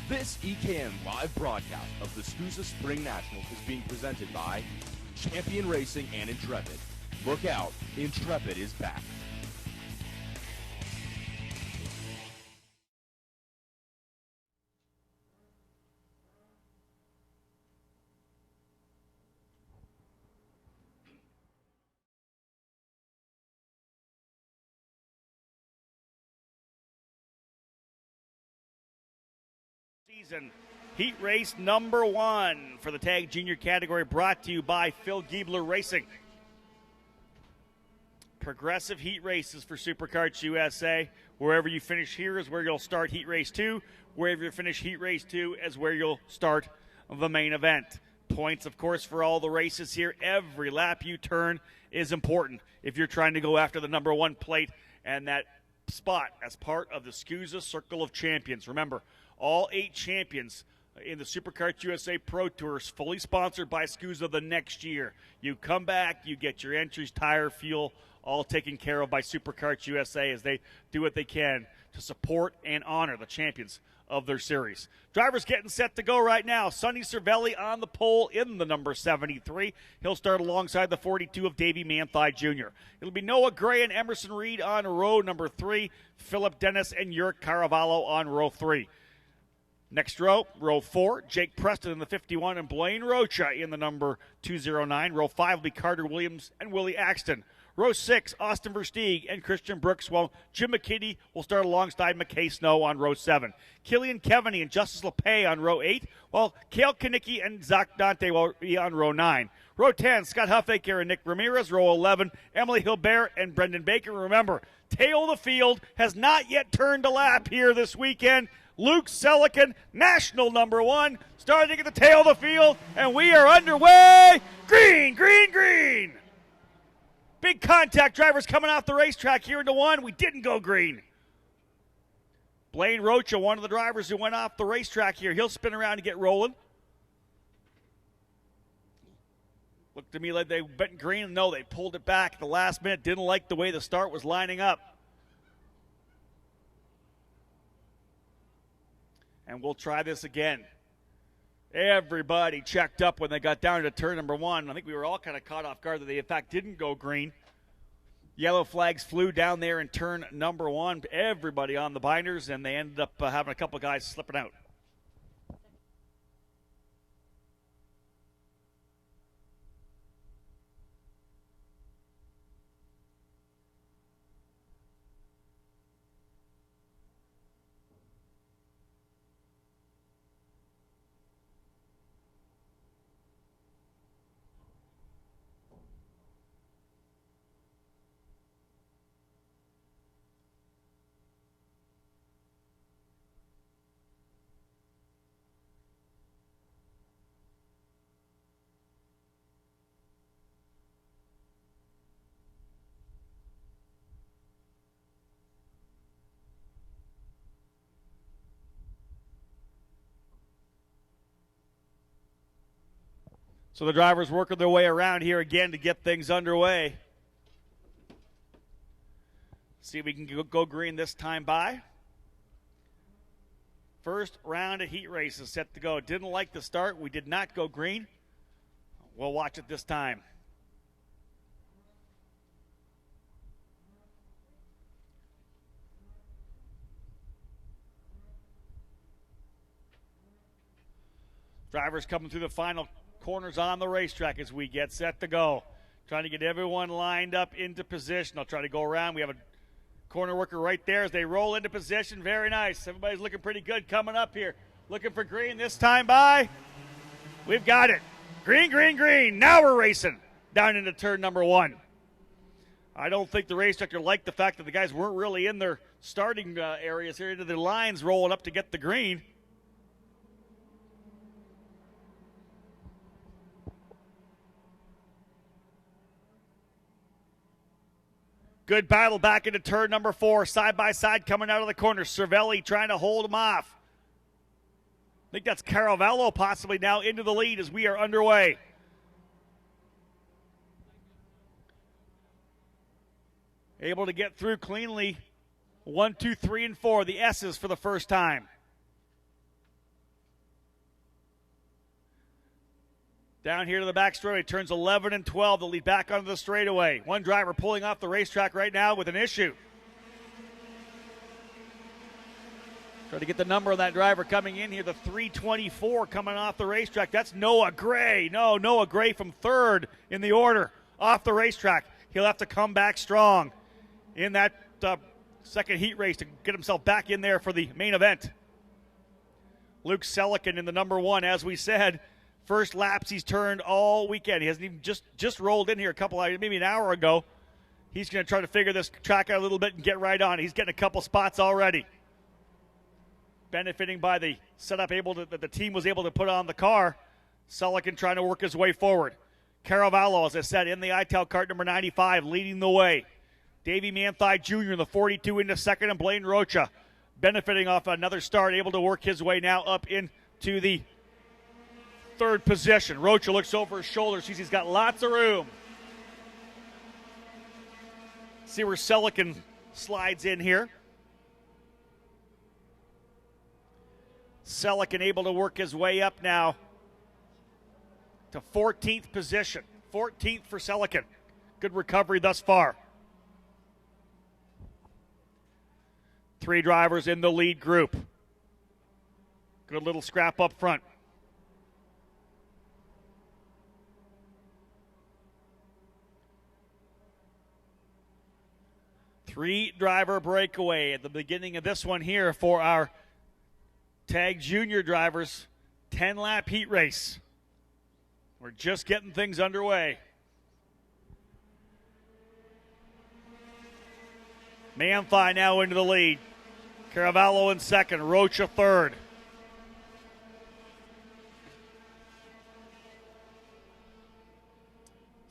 This EKN live broadcast of the SKUSA Spring Nationals is being presented by Champion Racing and Intrepid. Look out, Intrepid is back. Season heat race number 1 for the tag junior category, brought to you by Phil Giebler Racing. Progressive heat races for Superkarts USA. Wherever you finish here is where you'll start heat race 2. Wherever you finish heat race 2 is where you'll start the main event. Points, of course, for all the races here. Every lap you turn is important if you're trying to go after the number 1 plate and that spot as part of the SKUSA Circle of Champions. Remember, all 8 champions in the Superkarts USA Pro Tour is fully sponsored by SKUSA the next year. You come back, you get your entries, tire, fuel, all taken care of by Superkarts USA as they do what they can to support and honor the champions of their series. Drivers getting set to go right now. Sonny Cervelli on the pole in the number 73. He'll start alongside the 42 of Davey Manthei Jr. It'll be Noah Gray and Emerson Reed on row number 3, Philip Dennis and Yurick Caravallo on row 3. Next row, row 4, Jake Preston in the 51 and Blaine Rocha in the number 209. Row 5 will be Carter Williams and Willie Axton. Row 6, Austin Versteeg and Christian Brooks, while Jim McKinney will start alongside McKay Snow on row 7. Killian Kevaney and Justice LePay on row 8, while Cale Kanicki and Zach Dante will be on row 9. Row 10, Scott Huffaker and Nick Ramirez. Row 11, Emily Hilbert and Brendan Baker. Remember, tail of the field has not yet turned a lap here this weekend. Luke Selican, national number 1, starting at the tail of the field, and we are underway. Green, green, green. Big contact, drivers coming off the racetrack here into 1. We didn't go green. Blaine Rocha, one of the drivers who went off the racetrack here. He'll spin around and get rolling. Looked to me like they went green. No, they pulled it back at the last minute. Didn't like the way the start was lining up. And we'll try this again. Everybody checked up when they got down to turn number 1. I think we were all kind of caught off guard that they, in fact, didn't go green. Yellow flags flew down there in turn number 1. Everybody on the binders, and they ended up having a couple guys slipping out. So the drivers working their way around here again to get things underway. See if we can go green this time by. First round of heat races set to go. Didn't like the start. We did not go green. We'll watch it this time. Drivers coming through the final corners on the racetrack as we get set to go. Trying to get everyone lined up into position. I'll try to go around. We have a corner worker right there as they roll into position. Very nice. Everybody's looking pretty good coming up here. Looking for green this time by. We've got it. Green, green, green. Now we're racing down into turn number 1. I don't think the race director liked the fact that the guys weren't really in their starting areas here, into their lines rolling up to get the green. Good battle back into turn number 4. Side by side coming out of the corner. Cervelli trying to hold him off. I think that's Caravallo possibly now into the lead as we are underway. Able to get through cleanly. 1, 2, 3, and 4. The S's for the first time. Down here to the back straightaway, turns 11 and 12 to lead back onto the straightaway. One driver pulling off the racetrack right now with an issue. Try to get the number on that driver coming in here, the 324 coming off the racetrack. That's Noah Gray. No, Noah Gray from third in the order off the racetrack. He'll have to come back strong in that second heat race to get himself back in there for the main event. Luke Selican in the number one, as we said. First laps he's turned all weekend. He hasn't even just rolled in here maybe an hour ago. He's going to try to figure this track out a little bit and get right on. He's getting a couple spots already. Benefiting by the setup that the team was able to put on the car. Selican trying to work his way forward. Caravallo, as I said, in the ITAL cart number 95, leading the way. Davey Manthai Jr. in the 42 into second, and Blaine Rocha benefiting off another start, able to work his way now up into the third position. Rocha looks over his shoulder, sees he's got lots of room. See where Selican slides in here. Selican able to work his way up now to 14th position. 14th for Selican. Good recovery thus far. Three drivers in the lead group. Good little scrap up front. Three-driver breakaway at the beginning of this one here for our Tag Junior drivers. 10-lap heat race. We're just getting things underway. Manthai now into the lead. Caravallo in second. Rocha third.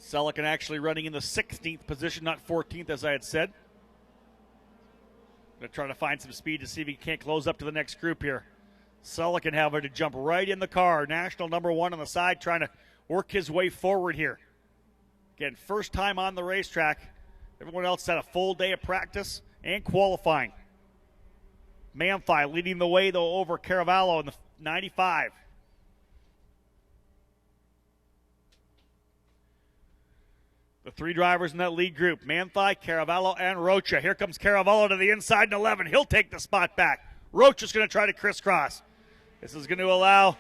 Selican actually running in the 16th position, not 14th as I had said. Going to try to find some speed to see if he can't close up to the next group here. Selican having to jump right in the car. National number one on the side, trying to work his way forward here. Again, first time on the racetrack. Everyone else had a full day of practice and qualifying. Manthai leading the way, though, over Caravallo in the 95. The three drivers in that lead group, Manthai, Caravallo, and Rocha. Here comes Caravallo to the inside in 11. He'll take the spot back. Rocha's going to try to crisscross. This is going to allow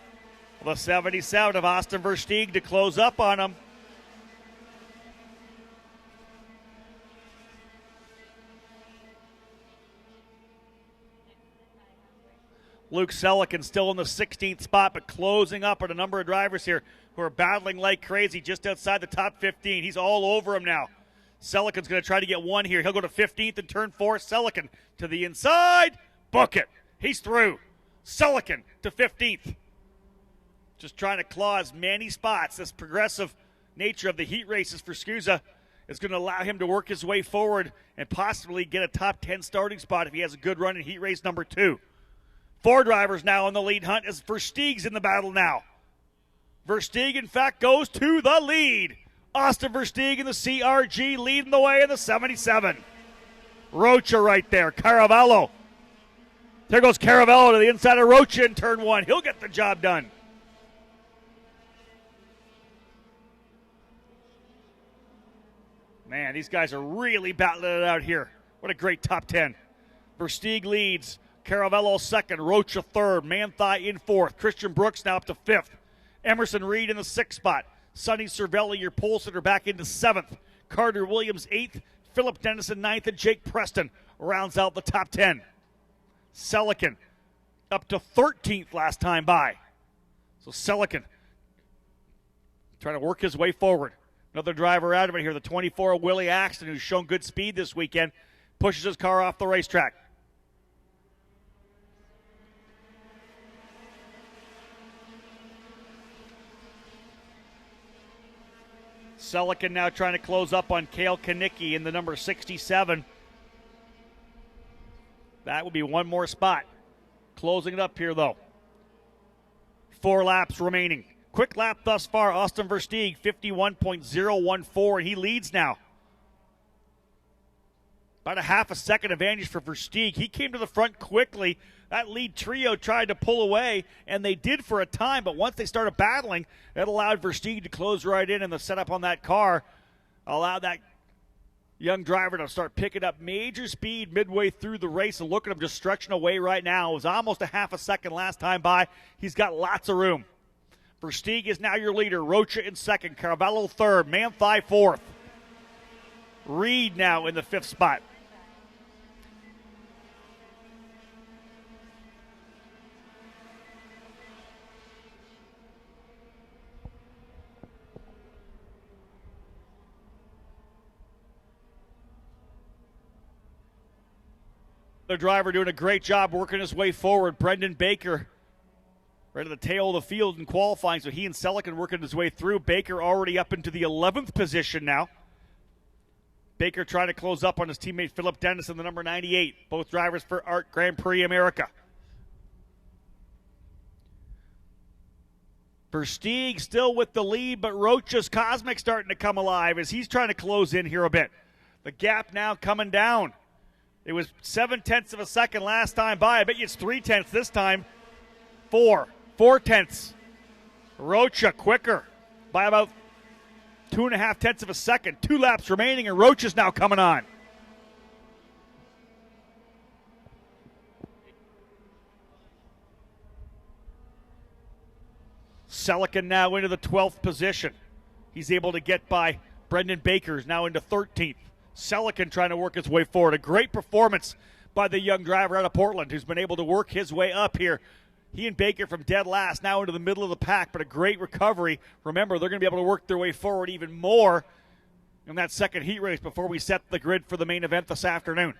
the 77 of Austin Versteeg to close up on him. Luke Selican still in the 16th spot, but closing up on a number of drivers here who are battling like crazy just outside the top 15. He's all over him now. Selican's going to try to get one here. He'll go to 15th and turn 4. Selican to the inside. Book it. He's through. Selican to 15th. Just trying to claw as many spots. This progressive nature of the heat races for SKUSA is going to allow him to work his way forward and possibly get a top 10 starting spot if he has a good run in heat race number 2. 4 drivers now in the lead hunt as Versteeg's in the battle now. Versteeg, in fact, goes to the lead. Austin Versteeg in the CRG leading the way in the 77. Rocha right there. Caravallo. There goes Caravallo to the inside of Rocha in turn 1. He'll get the job done. Man, these guys are really battling it out here. What a great top 10. Versteeg leads. Caravallo second, Rocha third, Manthai in fourth, Christian Brooks now up to 5th, Emerson Reed in the 6th spot, Sonny Cervelli, your pole sitter, back into 7th, Carter Williams 8th, Philip Dennison 9th, and Jake Preston rounds out the top 10. Selican up to 13th last time by. So Selican trying to work his way forward. Another driver out of it here, the 24, Willie Axton, who's shown good speed this weekend, pushes his car off the racetrack. Selican now trying to close up on Cale Kanicki in the number 67. That would be one more spot. Closing it up here, though. 4 laps remaining. Quick lap thus far, Austin Versteeg, 51.014, and he leads now. About a half a second advantage for Versteeg. He came to the front quickly. That lead trio tried to pull away, and they did for a time, but once they started battling, it allowed Versteeg to close right in, and the setup on that car allowed that young driver to start picking up major speed midway through the race. And look at him just stretching away right now. It was almost a half a second last time by. He's got lots of room. Versteeg is now your leader. Rocha in second. Caravello third. Manthey fourth. Reed now in the fifth spot. The driver doing a great job working his way forward. Brendan Baker right at the tail of the field in qualifying, so he and Selican working his way through. Baker already up into the 11th position now. Baker trying to close up on his teammate Philip Dennis in the number 98. Both drivers for Art Grand Prix America. Versteeg still with the lead, but Rocha's Cosmic starting to come alive as he's trying to close in here a bit. The gap now coming down. It was 0.7 of a second last time by. I bet you it's 0.3 this time. 4.4. Rocha quicker by about 2.5 of a second. 2 laps remaining, and Rocha's now coming on. Selican now into the 12th position. He's able to get by Brendan Baker's now into 13th. Selican trying to work his way forward. A great performance by the young driver out of Portland who's been able to work his way up here. He and Baker from dead last now into the middle of the pack, but a great recovery. Remember, they're going to be able to work their way forward even more in that second heat race before we set the grid for the main event this afternoon.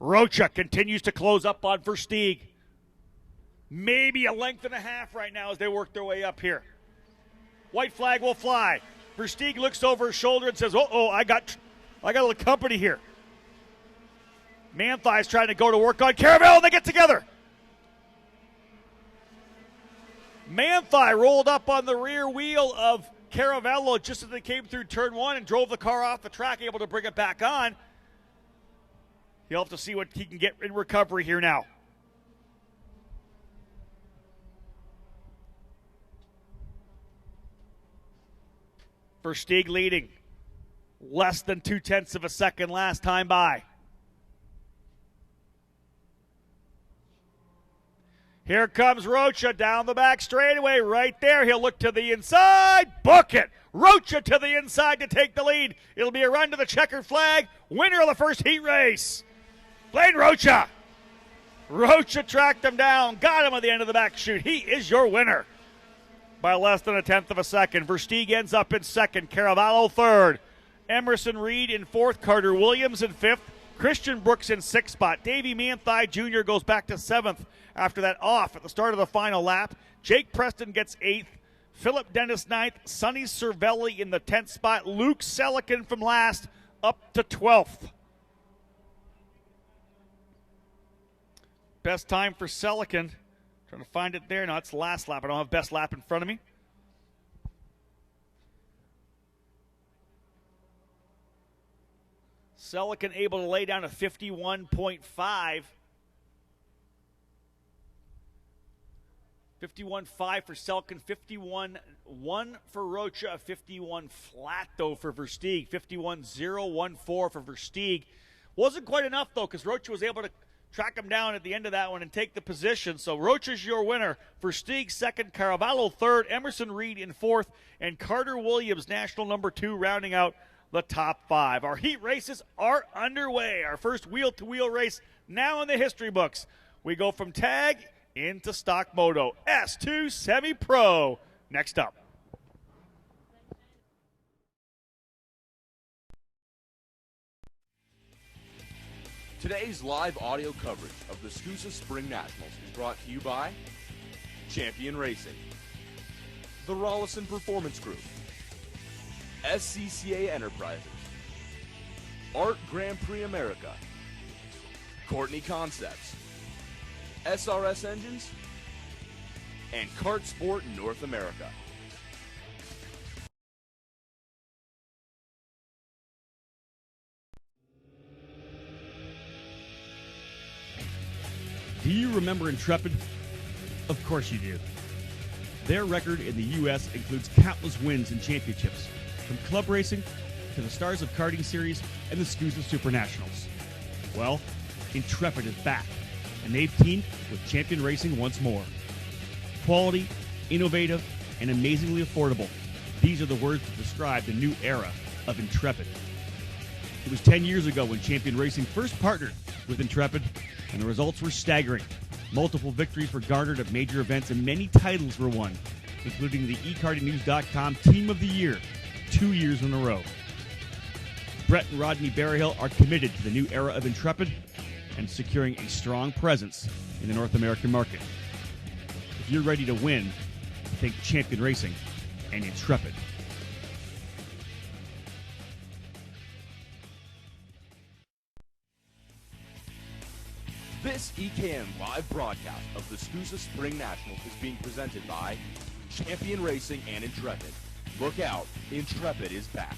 Rocha continues to close up on Versteeg. Maybe a length and a half right now as they work their way up here. White flag will fly. Versteeg looks over his shoulder and says, uh-oh, I got a little company here. Manthey's trying to go to work on Caravello, and they get together. Manthey rolled up on the rear wheel of Caravello just as they came through turn one and drove the car off the track, able to bring it back on. He'll have to see what he can get in recovery here now. Versteeg leading. Less than 0.2 of a second last time by. Here comes Rocha down the back straightaway right there. He'll look to the inside. Book it. Rocha to the inside to take the lead. It'll be a run to the checkered flag. Winner of the first heat race. Blaine Rocha. Rocha tracked him down. Got him at the end of the back chute. He is your winner by less than 1/10 of a second. Versteeg ends up in second. Caravello third. Emerson Reed in fourth. Carter Williams in fifth. Christian Brooks in sixth spot. Davey Manthey Jr. goes back to seventh after that off at the start of the final lap. Jake Preston gets eighth. Philip Dennis ninth. Sonny Cervelli in the 10th spot. Luke Selican from last up to 12th. Best time for Selican. Trying to find it there. No, it's the last lap. I don't have best lap in front of me. Selican able to lay down a 51.5. 51.5 for Selican, 51.1 for Rocha, a 51 flat though for Versteeg, 51.014 for Versteeg. Wasn't quite enough though because Rocha was able to track him down at the end of that one and take the position. So Rocha's your winner. Versteeg second, Caravello third, Emerson Reed in fourth, and Carter Williams, national number 2, rounding out the top 5. Our heat races are underway. Our first wheel-to-wheel race now in the history books. We go from tag into stock moto. S2 Semi-Pro next up. Today's live audio coverage of the SKUSA Spring Nationals is brought to you by Champion Racing, the Rollison Performance Group, SCCA Enterprises, Art Grand Prix America, Courtney Concepts, SRS Engines, and Kart Sport North America. Do you remember Intrepid? Of course you do. Their record in the U.S. includes countless wins and championships, from club racing to the Stars of Karting Series and the SKUSA SuperNationals. Well, Intrepid is back, and they've teamed with Champion Racing once more. Quality, innovative, and amazingly affordable. These are the words to describe the new era of Intrepid. It was 10 years ago when Champion Racing first partnered with Intrepid, and the results were staggering. Multiple victories were garnered at major events, and many titles were won, including the eKartingNews.com Team of the Year 2 years in a row. Brett and Rodney Berryhill are committed to the new era of Intrepid and securing a strong presence in the North American market. If you're ready to win, think Champion Racing and Intrepid. This EKN live broadcast of the SKUSA SpringNationals is being presented by Champion Racing and Intrepid. Look out, Intrepid is back.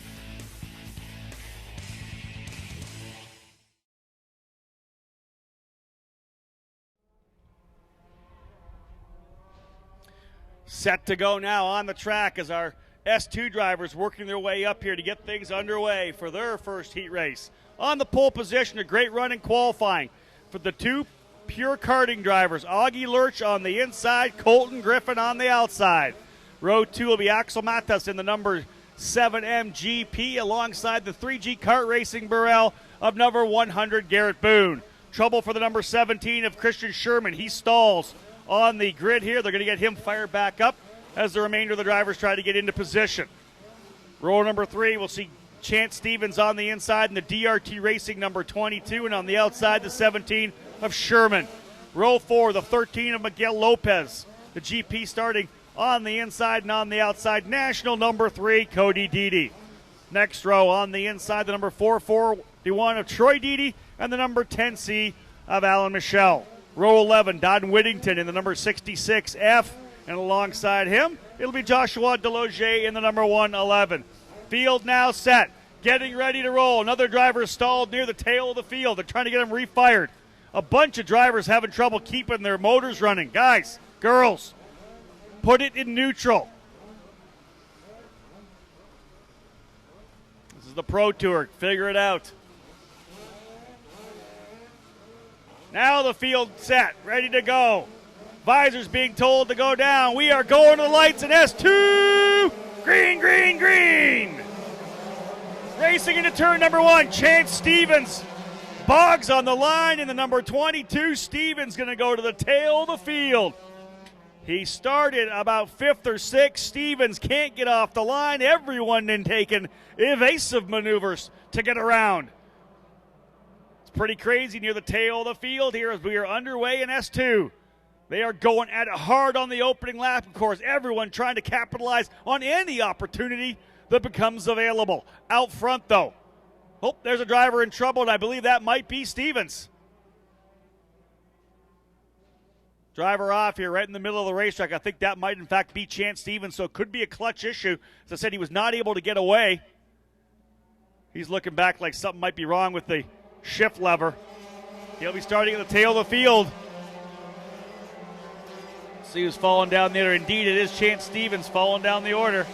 Set to go now on the track as our S2 drivers working their way up here to get things underway for their first heat race. On the pole position, a great run in qualifying for the two pure karting drivers, Augie Lurch on the inside, Colton Griffin on the outside. Row 2 will be Axel Matas in the number 7 MGP alongside the 3G kart racing Burrell of number 100 Garrett Boone. Trouble for the number 17 of Christian Sherman. He stalls on the grid here. They're going to get him fired back up as the remainder of the drivers try to get into position. Row number 3, we'll see Chance Stevens on the inside and the DRT Racing number 22, and on the outside the 17 of Sherman. Row 4, the 13 of Miguel Lopez. The GP starting on the inside and on the outside, National number 3, Cody Deedy. Next row on the inside, the number 441 of Troy Deedy and the number 10C of Alan Michelle. Row 11, Don Whittington in the number 66F, and alongside him, it'll be Joshua Delogier in the number 111. Field now set, getting ready to roll. Another driver stalled near the tail of the field. They're trying to get him refired. A bunch of drivers having trouble keeping their motors running. Guys, girls, put it in neutral. This is the Pro Tour. Figure it out. Now the field set, ready to go. Visors being told to go down. We are going to the lights in S2. Green, green, green. Racing into turn number 1, Chance Stevens. Boggs on the line in the number 22. Stevens going to go to the tail of the field. He started about 5th or 6th. Stevens can't get off the line. Everyone then taking evasive maneuvers to get around. It's pretty crazy near the tail of the field here as we are underway in S2. They are going at it hard on the opening lap. Of course, everyone trying to capitalize on any opportunity that becomes available. Out front, though. Oh, there's a driver in trouble, and I believe that might be Stevens. Driver off here right in the middle of the racetrack. I think that might, in fact, be Chance Stevens, so it could be a clutch issue. As I said, he was not able to get away. He's looking back like something might be wrong with the shift lever. He'll be starting at the tail of the field. See who's falling down there. Indeed, it is Chance Stevens falling down the order.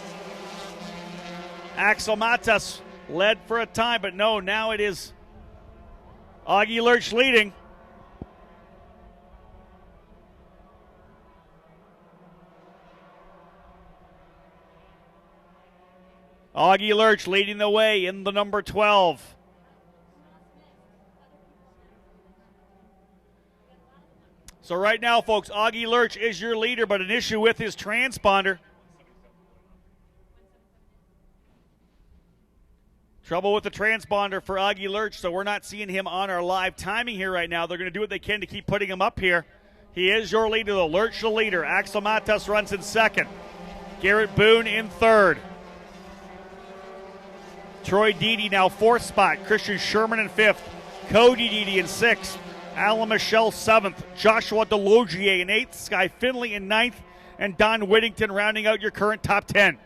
Axel Matas led for a time, but no, now it is Augie Lurch leading. Augie Lurch leading the way in the number 12. So right now, folks, Augie Lurch is your leader, but an issue with his transponder. Trouble with the transponder for Augie Lurch, so we're not seeing him on our live timing here right now. They're going to do what they can to keep putting him up here. He is your leader, though. Lurch the leader. Axel Matas runs in second. Garrett Boone in third. Troy Deedy now fourth spot. Christian Sherman in fifth. Cody Deedy in sixth. Alan Michelle seventh. Joshua Delogier in eighth. Sky Finley in ninth. And Don Whittington rounding out your current top 10.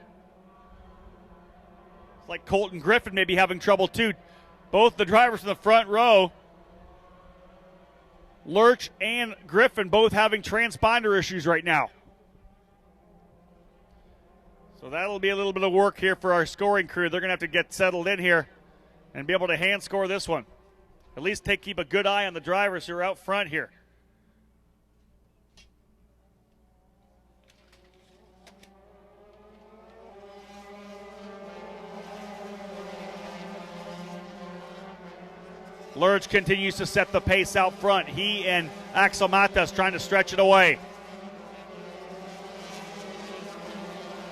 Like Colton Griffin may be having trouble too. Both the drivers in the front row Lurch and Griffin both having transponder issues right now. So that'll be a little bit of work here for our scoring crew. They're going to have to get settled in here and be able to hand score this one. At least keep a good eye on the drivers who are out front here. Lurch continues to set the pace out front. He and Axel Matas trying to stretch it away.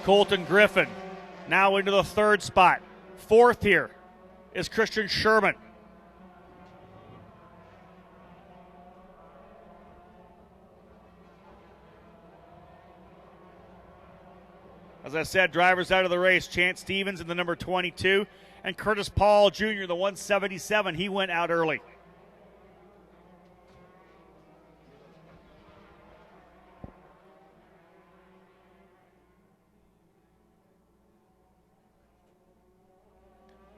Colton Griffin now into the third spot. Fourth here is Christian Sherman. As I said, drivers out of the race. Chance Stevens in the number 22. And Curtis Paul Jr., the 177, he went out early.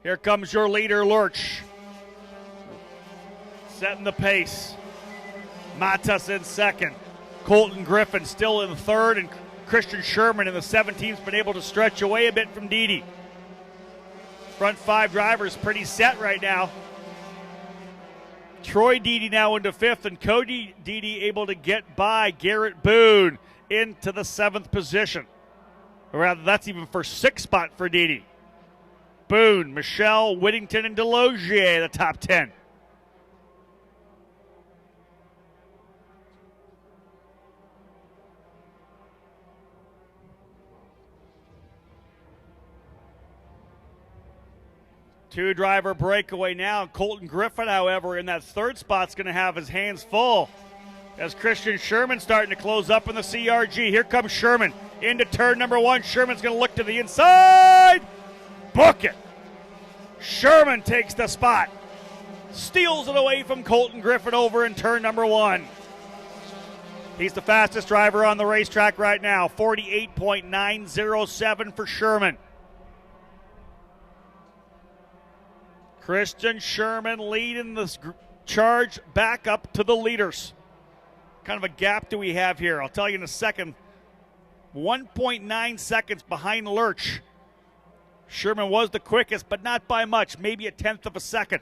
Here comes your leader, Lurch. Setting the pace. Matas in second. Colton Griffin still in third, and Christian Sherman in the 17th has been able to stretch away a bit from Didi. Front five drivers pretty set right now. Troy Didi now into fifth, and Cody Didi able to get by Garrett Boone into the 7th position. Or rather, that's even for 6th spot for Didi. Boone, Michelle, Whittington, and Delogier, the top 10. Two-driver breakaway now. Colton Griffin, however, in that third spot's going to have his hands full as Christian Sherman starting to close up in the CRG. Here comes Sherman into turn number 1. Sherman's going to look to the inside. Book it. Sherman takes the spot. Steals it away from Colton Griffin over in turn number 1. He's the fastest driver on the racetrack right now. 48.907 for Sherman. Christian Sherman leading the charge back up to the leaders. Kind of a gap do we have here? I'll tell you in a second. 1.9 seconds behind Lurch. Sherman was the quickest, but not by much, maybe a 1/10 of a second.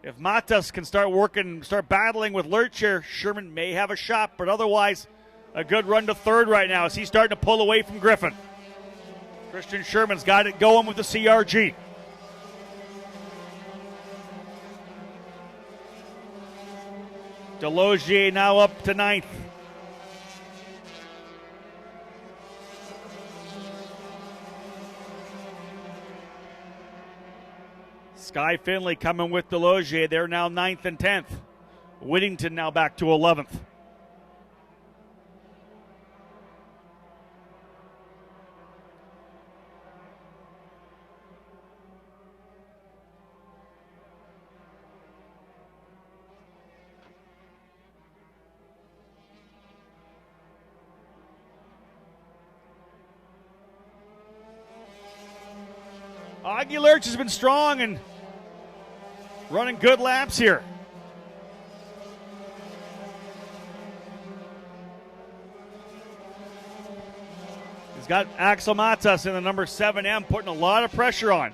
If Matas can start battling with Lurch here, Sherman may have a shot, but otherwise a good run to third right now as he's starting to pull away from Griffin. Christian Sherman's got it going with the CRG. Delogier now up to 9th. Sky Finley coming with Delogier. They're now 9th and 10th. Whittington now back to 11th. Augie Lurch has been strong and running good laps here. He's got Axel Matas in the number 7M putting a lot of pressure on.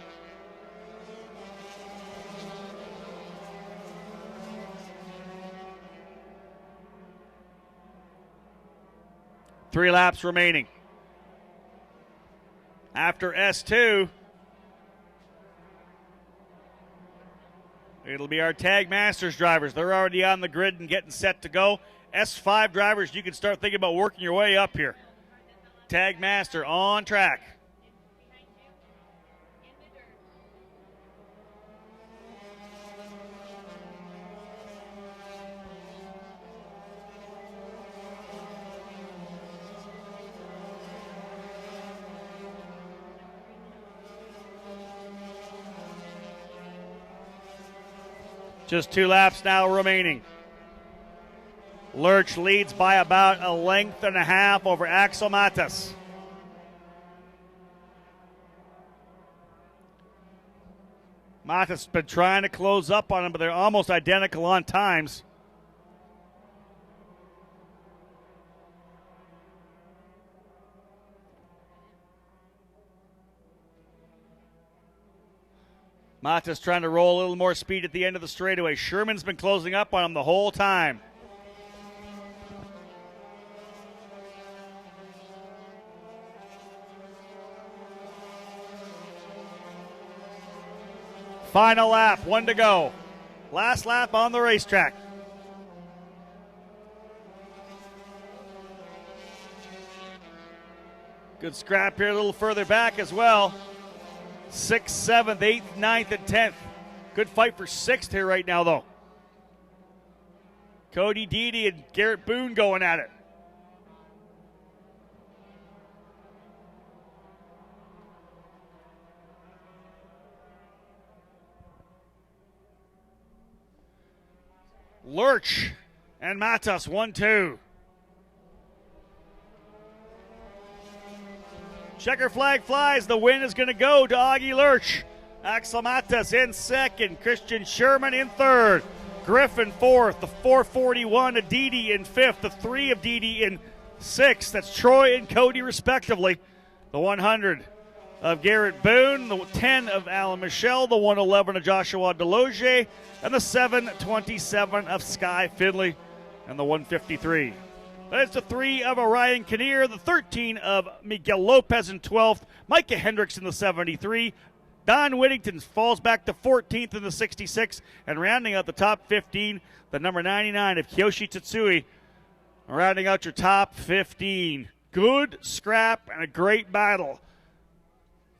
Three laps remaining. After S2, it'll be our Tag Masters drivers. They're already on the grid and getting set to go. S5 drivers, you can start thinking about working your way up here. Tag Master on track. Just 2 laps now remaining. Lurch leads by about 1.5 lengths over Axel Matas. Matas been trying to close up on him, but they're almost identical on times. Matas trying to roll a little more speed at the end of the straightaway. Sherman's been closing up on him the whole time. Final lap, 1 to go. Last lap on the racetrack. Good scrap here a little further back as well. 6th, 7th, 8th, 9th, and 10th. Good fight for 6th here right now, though. Cody Deedy and Garrett Boone going at it. Lurch and Matas, 1-2. Checker flag flies. The win is going to go to Augie Lurch. Axel Matas in second. Christian Sherman in third. Griffin fourth. The 441 of Deedy in fifth. The 3 of Deedy in sixth. That's Troy and Cody respectively. The 100 of Garrett Boone. The 10 of Alan Michelle. The 111 of Joshua Deloge. And the 727 of Sky Finley. And the 153. That's the 3 of Orion Kinnear, the 13 of Miguel Lopez in 12th, Micah Hendricks in the 73. Don Whittington falls back to 14th in the 66, and rounding out the top 15, the number 99 of Kyoshi Tsutsui. Rounding out your top 15. Good scrap and a great battle.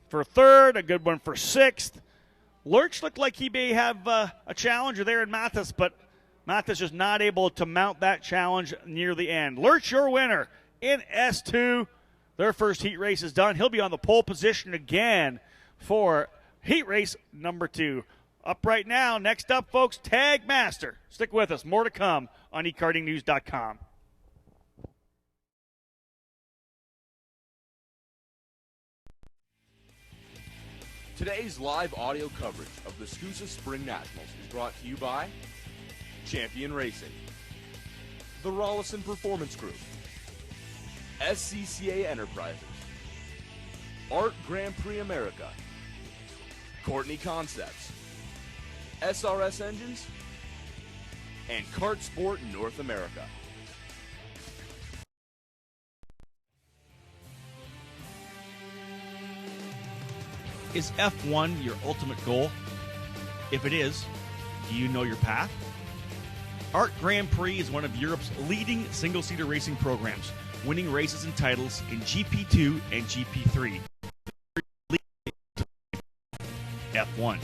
For third, a good one for sixth. Lurch looked like he may have a challenger there in Matas, but Matas just not able to mount that challenge near the end. Lurch, your winner in S2. Their first heat race is done. He'll be on the pole position again for heat race number 2. Up right now, next up, folks, Tag Master. Stick with us. More to come on ekartingnews.com. Today's live audio coverage of the SKUSA Spring Nationals is brought to you by Champion Racing, the Rollison Performance Group, SCCA Enterprises, Art Grand Prix America, Courtney Concepts, SRS Engines, and Kart Sport North America. Is F1 your ultimate goal? If it is, do you know your path? Art Grand Prix is one of Europe's leading single-seater racing programs, winning races and titles in GP2 and GP3. F1.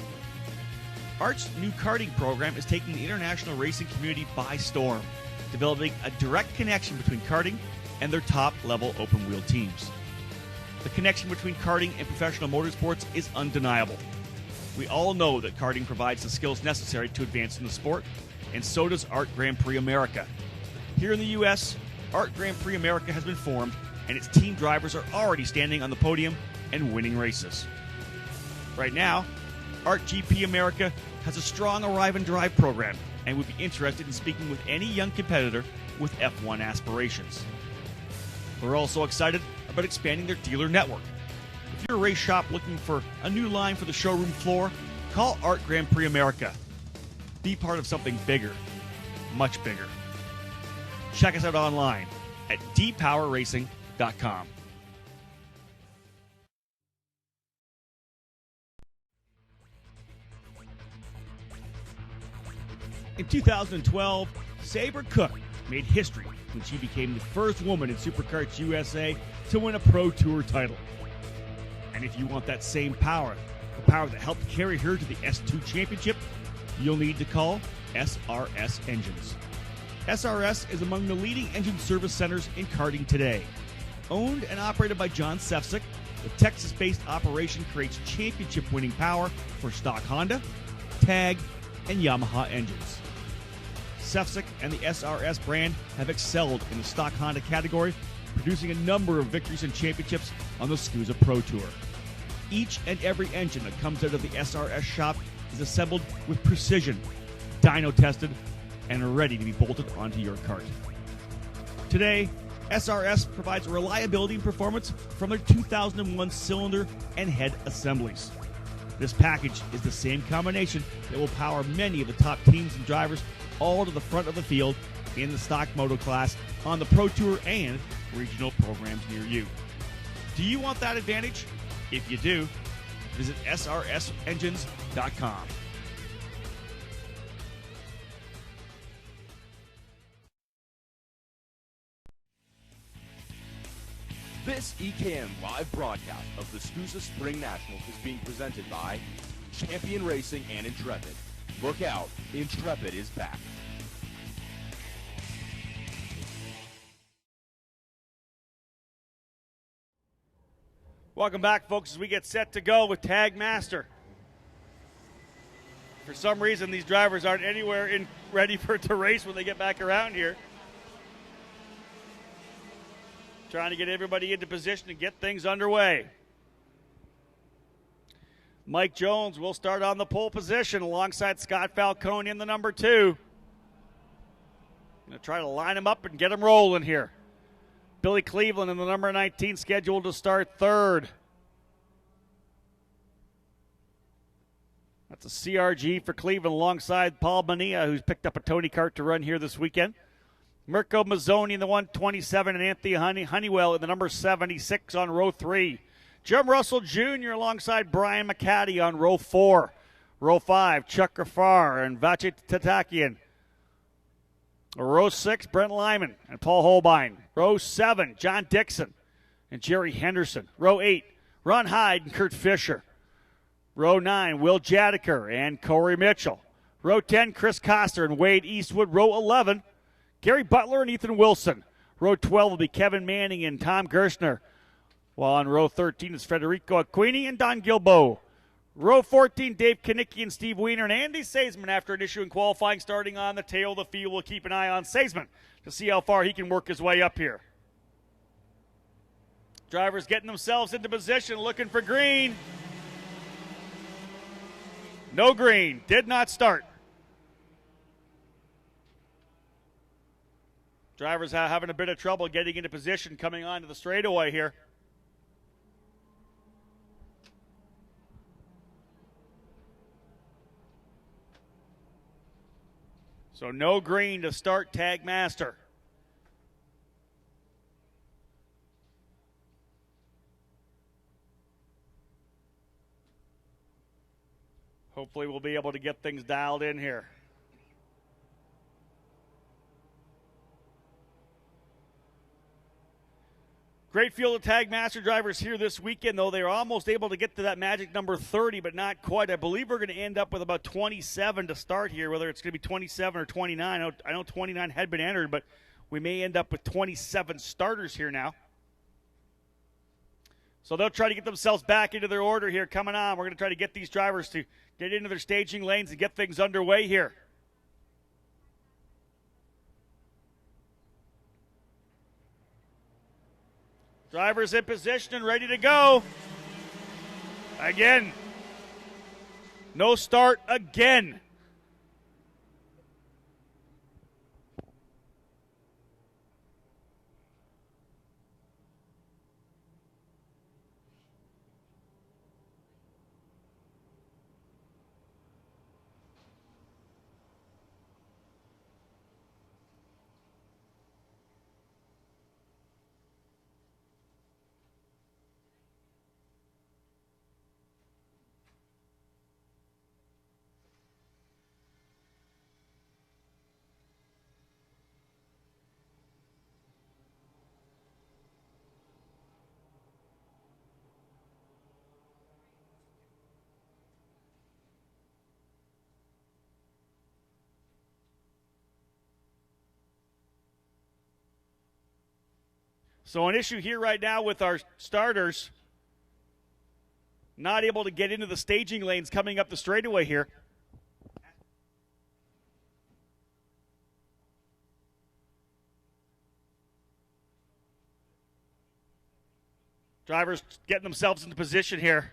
Art's new karting program is taking the international racing community by storm, developing a direct connection between karting and their top-level open-wheel teams. The connection between karting and professional motorsports is undeniable. We all know that karting provides the skills necessary to advance in the sport, and so does Art Grand Prix America. Here in the U.S., Art Grand Prix America has been formed, and its team drivers are already standing on the podium and winning races. Right now, Art GP America has a strong Arrive and Drive program and would be interested in speaking with any young competitor with F1 aspirations. We're also excited about expanding their dealer network. If you're a race shop looking for a new line for the showroom floor, call Art Grand Prix America. Be part of something bigger, much bigger. Check us out online at dpowerracing.com. In 2012, Sabre Cook made history when she became the first woman in Superkarts USA to win a Pro Tour title. And if you want that same power, the power that helped carry her to the S2 Championship, you'll need to call SRS Engines. SRS is among the leading engine service centers in karting today. Owned and operated by John Sefcik, the Texas-based operation creates championship-winning power for stock Honda, Tag, and Yamaha engines. Sefcik and the SRS brand have excelled in the stock Honda category, producing a number of victories and championships on the SKUSA Pro Tour. Each and every engine that comes out of the SRS shop is assembled with precision, dyno tested, and ready to be bolted onto your kart. Today, SRS provides reliability and performance from their 2001 cylinder and head assemblies. This package is the same combination that will power many of the top teams and drivers all to the front of the field in the stock moto class on the Pro Tour and regional programs near you. Do you want that advantage? If you do, visit srsengines.com. This EKN live broadcast of the SKUSA Spring Nationals is being presented by Champion Racing and Intrepid. Look out, Intrepid is back. Welcome back, folks, as we get set to go with Tag Master. For some reason, these drivers aren't anywhere ready to race when they get back around here. Trying to get everybody into position to get things underway. Mike Jones will start on the pole position alongside Scott Falcone in the number 2. Going to try to line him up and get him rolling here. Billy Cleveland in the number 19 scheduled to start 3rd. That's a CRG for Cleveland alongside Paul Mania, who's picked up a Tony kart to run here this weekend. Mirko Mazzoni in the 127 and Anthony Honeywell in the number 76 on row 3. Jim Russell Jr. alongside Brian McCaddy on row 4. Row 5, Chuck Graffar and Vache Tatakian. Row 6, Brent Lyman and Paul Holbein. Row 7, John Dixon and Jerry Henderson. Row 8, Ron Hyde and Kurt Fisher. Row 9, Will Jadiker and Corey Mitchell. Row 10, Chris Coster and Wade Eastwood. Row 11, Gary Butler and Ethan Wilson. Row 12 will be Kevin Manning and Tom Gerstner. While on row 13 is Federico Aquini and Don Gilbo. Row 14, Dave Kanicki and Steve Wiener and Andy Seisman after an issue in qualifying starting on the tail of the field. We'll keep an eye on Seisman to see how far he can work his way up here. Drivers getting themselves into position, looking for green. No green, did not start. Drivers having a bit of trouble getting into position coming onto the straightaway here. So no green to start Tag Master. Hopefully we'll be able to get things dialed in here. Great field of Tag Master drivers here this weekend, though. They are almost able to get to that magic number 30, but not quite. I believe we're going to end up with about 27 to start here, whether it's going to be 27 or 29. I know 29 had been entered, but we may end up with 27 starters here now. So they'll try to get themselves back into their order here coming on. We're going to try to get these drivers to get into their staging lanes and get things underway here. Drivers in position and ready to go. Again. No start again. So an issue here right now with our starters, not able to get into the staging lanes coming up the straightaway here. Drivers getting themselves into position here.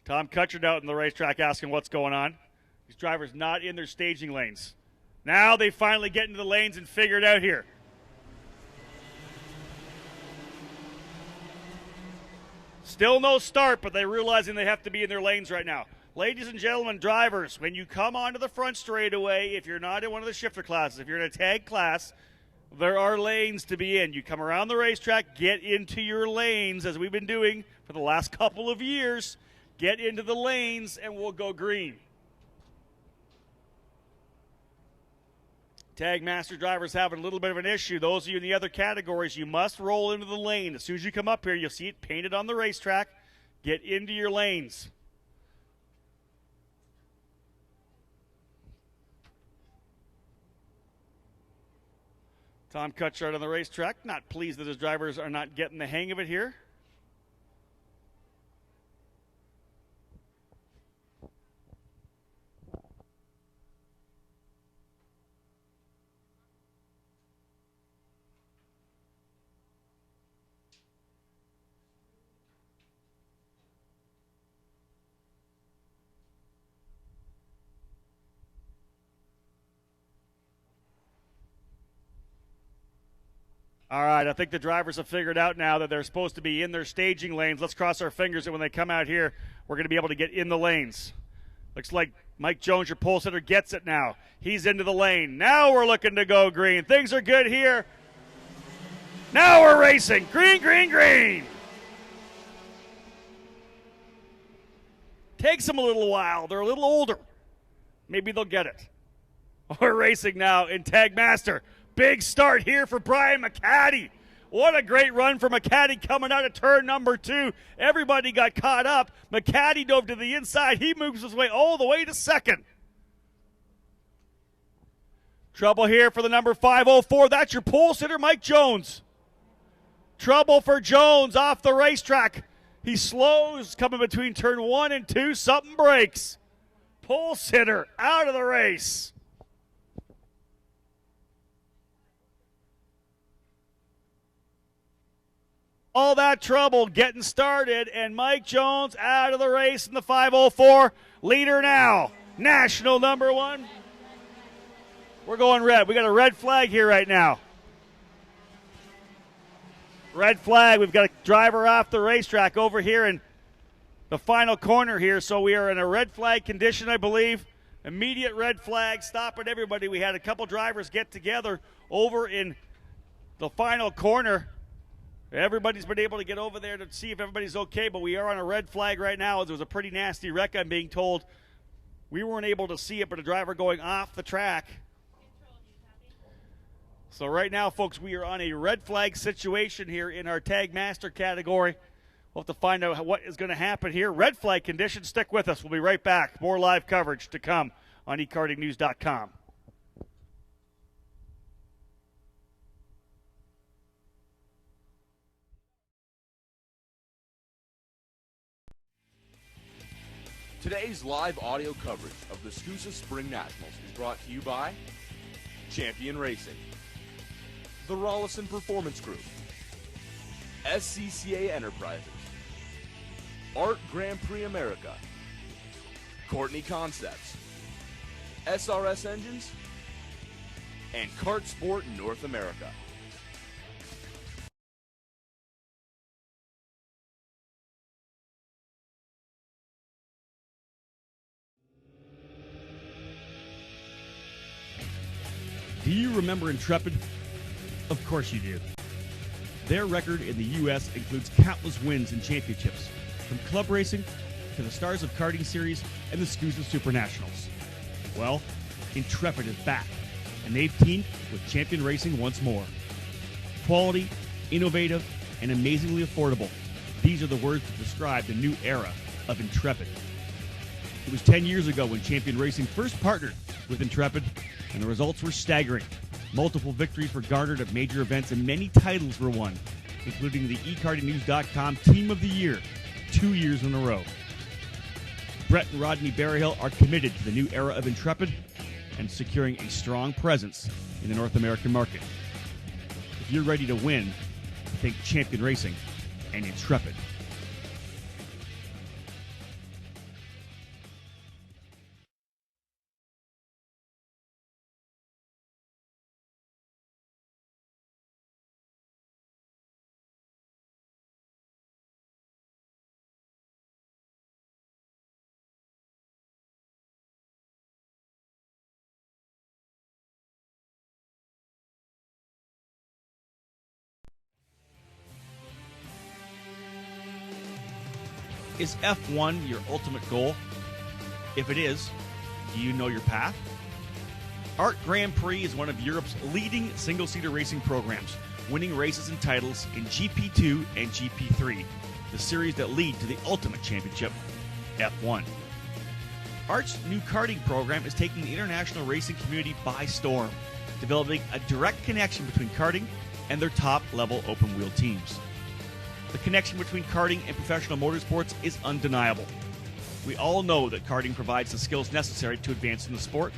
Tom Cutchard out in the racetrack asking what's going on. These drivers not in their staging lanes. Now they finally get into the lanes and figure it out here. Still no start, but they're realizing they have to be in their lanes right now. Ladies and gentlemen, drivers, when you come onto the front straightaway, if you're not in one of the shifter classes, if you're in a tag class, there are lanes to be in. You come around the racetrack, get into your lanes, as we've been doing for the last couple of years. Get into the lanes, and we'll go green. Tag master drivers having a little bit of an issue. Those of you in the other categories, you must roll into the lane. As soon as you come up here, you'll see it painted on the racetrack. Get into your lanes. Tom Cutchard on the racetrack, not pleased that his drivers are not getting the hang of it here. All right, I think the drivers have figured out now that they're supposed to be in their staging lanes. Let's cross our fingers that when they come out here, we're going to be able to get in the lanes. Looks like Mike Jones, your pole sitter, gets it now. He's into the lane. Now we're looking to go green. Things are good here. Now we're racing. Green, green, green. Takes them a little while. They're a little older. Maybe they'll get it. We're racing now in Tag Master. Big start here for Brian McCaddy. What a great run for McCaddy coming out of turn number 2. Everybody got caught up. McCaddy dove to the inside. He moves his way all the way to second. Trouble here for the number 504. That's your pole sitter, Mike Jones. Trouble for Jones off the racetrack. He slows coming between turn 1 and 2. Something breaks. Pole sitter out of the race. All that trouble getting started, and Mike Jones out of the race in the 504. Leader now, national number 1. We're going red. We got a red flag here right now. Red flag. We've got a driver off the racetrack over here in the final corner here, so we are in a red flag condition, I believe. Immediate red flag, stopping everybody. We had a couple drivers get together over in the final corner. Everybody's been able to get over there to see if everybody's okay, but we are on a red flag right now. There was a pretty nasty wreck, I'm being told. We weren't able to see it, but a driver going off the track. So right now, folks, we are on a red flag situation here in our Tag Master category. We'll have to find out what is going to happen here. Red flag conditions. Stick with us. We'll be right back. More live coverage to come on ekartingnews.com. Today's live audio coverage of the SKUSA SpringNationals is brought to you by Champion Racing, the Rollison Performance Group, SCCA Enterprises, Art Grand Prix America, Courtney Concepts, SRS Engines, and Kart Sport North America. Do you remember Intrepid? Of course you do. Their record in the U.S. includes countless wins and championships, from club racing to the Stars of Karting Series and the SKUSA SuperNationals. Well, Intrepid is back, and they've teamed with Champion Racing once more. Quality, innovative, and amazingly affordable. These are the words to describe the new era of Intrepid. It was 10 years ago when Champion Racing first partnered with Intrepid, and the results were staggering. Multiple victories were garnered at major events, and many titles were won, including the ekartingnews.com Team of the Year 2 years in a row. Brett and Rodney Berryhill are committed to the new era of Intrepid and securing a strong presence in the North American market. If you're ready to win, think Champion Racing and Intrepid. Is F1 your ultimate goal? If it is, do you know your path? Art Grand Prix is one of Europe's leading single-seater racing programs, winning races and titles in GP2 and GP3, the series that lead to the ultimate championship, F1. Art's new karting program is taking the international racing community by storm, developing a direct connection between karting and their top-level open-wheel teams. The connection between karting and professional motorsports is undeniable. We all know that karting provides the skills necessary to advance in the sport,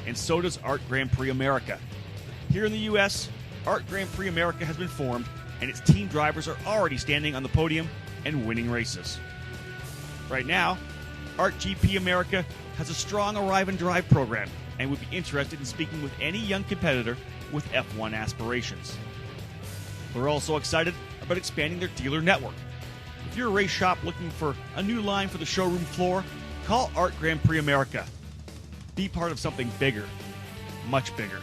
and so does Art Grand Prix America. Here in the U.S., Art Grand Prix America has been formed, and its team drivers are already standing on the podium and winning races. Right now, Art GP America has a strong Arrive and Drive program and would be interested in speaking with any young competitor with F1 aspirations. We're also excited about expanding their dealer network. If you're a race shop looking for a new line for the showroom floor, call Art Grand Prix America. Be part of something bigger, much bigger.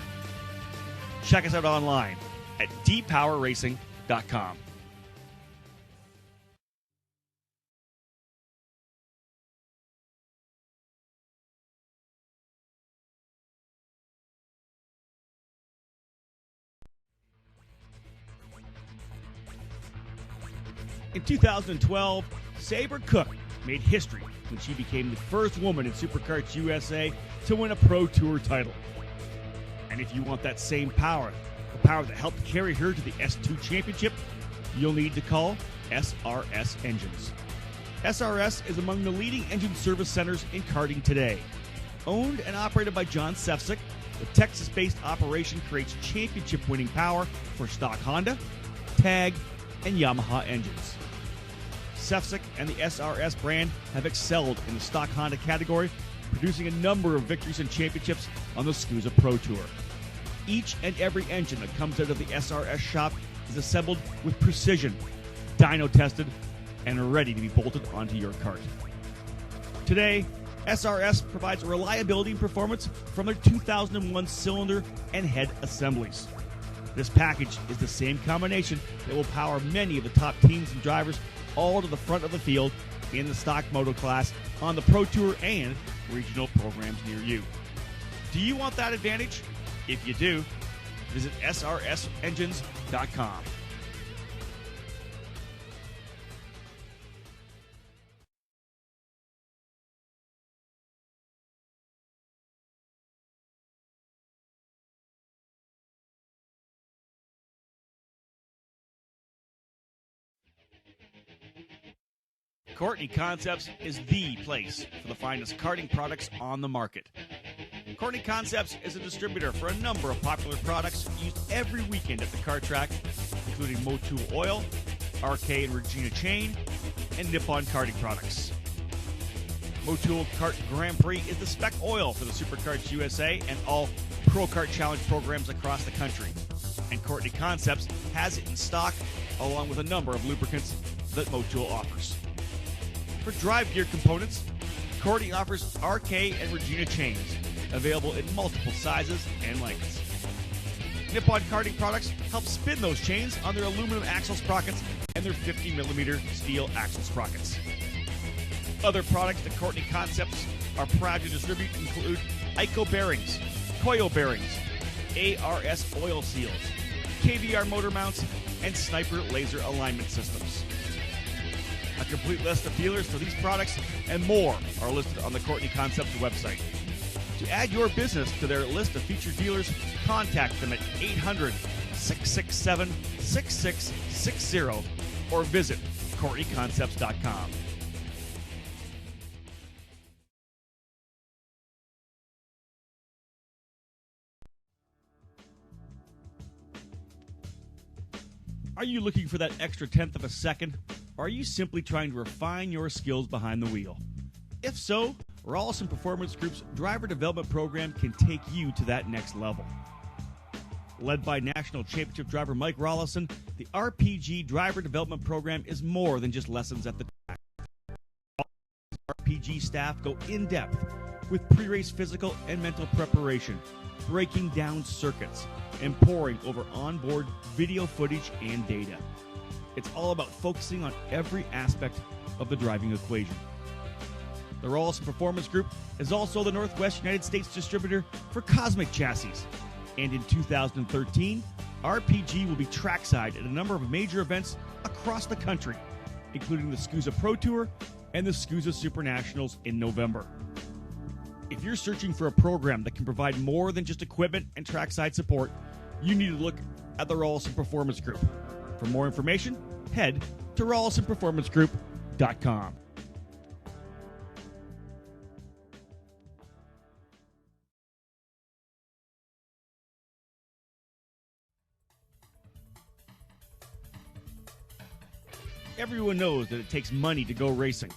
Check us out online at dpowerracing.com. In 2012, Sabre Cook made history when she became the first woman in Superkarts USA to win a Pro Tour title. And if you want that same power, the power that helped carry her to the S2 Championship, you'll need to call SRS Engines. SRS is among the leading engine service centers in karting today. Owned and operated by John Sefcik, the Texas-based operation creates championship-winning power for stock Honda, Tag, and Yamaha engines. Sefcik and the SRS brand have excelled in the stock Honda category, producing a number of victories and championships on the SKUSA Pro Tour. Each and every engine that comes out of the SRS shop is assembled with precision, dyno tested, and ready to be bolted onto your kart. Today, SRS provides reliability and performance from their 2001 cylinder and head assemblies. This package is the same combination that will power many of the top teams and drivers all to the front of the field in the stock moto class on the Pro Tour and regional programs near you. Do you want that advantage? If you do, visit srsengines.com. Courtney Concepts is the place for the finest karting products on the market. Courtney Concepts is a distributor for a number of popular products used every weekend at the kart track, including Motul Oil, RK and Regina Chain, and Nippon Karting products. Motul Kart Grand Prix is the spec oil for the Superkarts USA and all Pro Kart Challenge programs across the country. And Courtney Concepts has it in stock, along with a number of lubricants that Motul offers. For drive gear components, Courtney offers RK and Regina chains, available in multiple sizes and lengths. Nippon Karting products help spin those chains on their aluminum axle sprockets and their 50mm steel axle sprockets. Other products that Courtney Concepts are proud to distribute include ICO bearings, coil bearings, ARS oil seals, KVR motor mounts, and Sniper laser alignment systems. A complete list of dealers for these products and more are listed on the Courtney Concepts website. To add your business to their list of featured dealers, contact them at 800-667-6660 or visit CourtneyConcepts.com. Are you looking for that extra tenth of a second? Or are you simply trying to refine your skills behind the wheel? If so, Rawlison Performance Group's driver development program can take you to that next level. Led by National Championship driver Mike Rawlison, the RPG driver development program is more than just lessons at the track. RPG staff go in-depth with pre-race physical and mental preparation, breaking down circuits, and poring over onboard video footage and data. It's all about focusing on every aspect of the driving equation. The Rawlson Performance Group is also the Northwest United States distributor for Cosmic Chassis. And in 2013, RPG will be trackside at a number of major events across the country, including the SKUSA Pro Tour and the SKUSA SuperNationals in November. If you're searching for a program that can provide more than just equipment and trackside support, you need to look at the Rawlson Performance Group. For more information, head to rawlsonperformancegroup.com. Everyone knows that it takes money to go racing.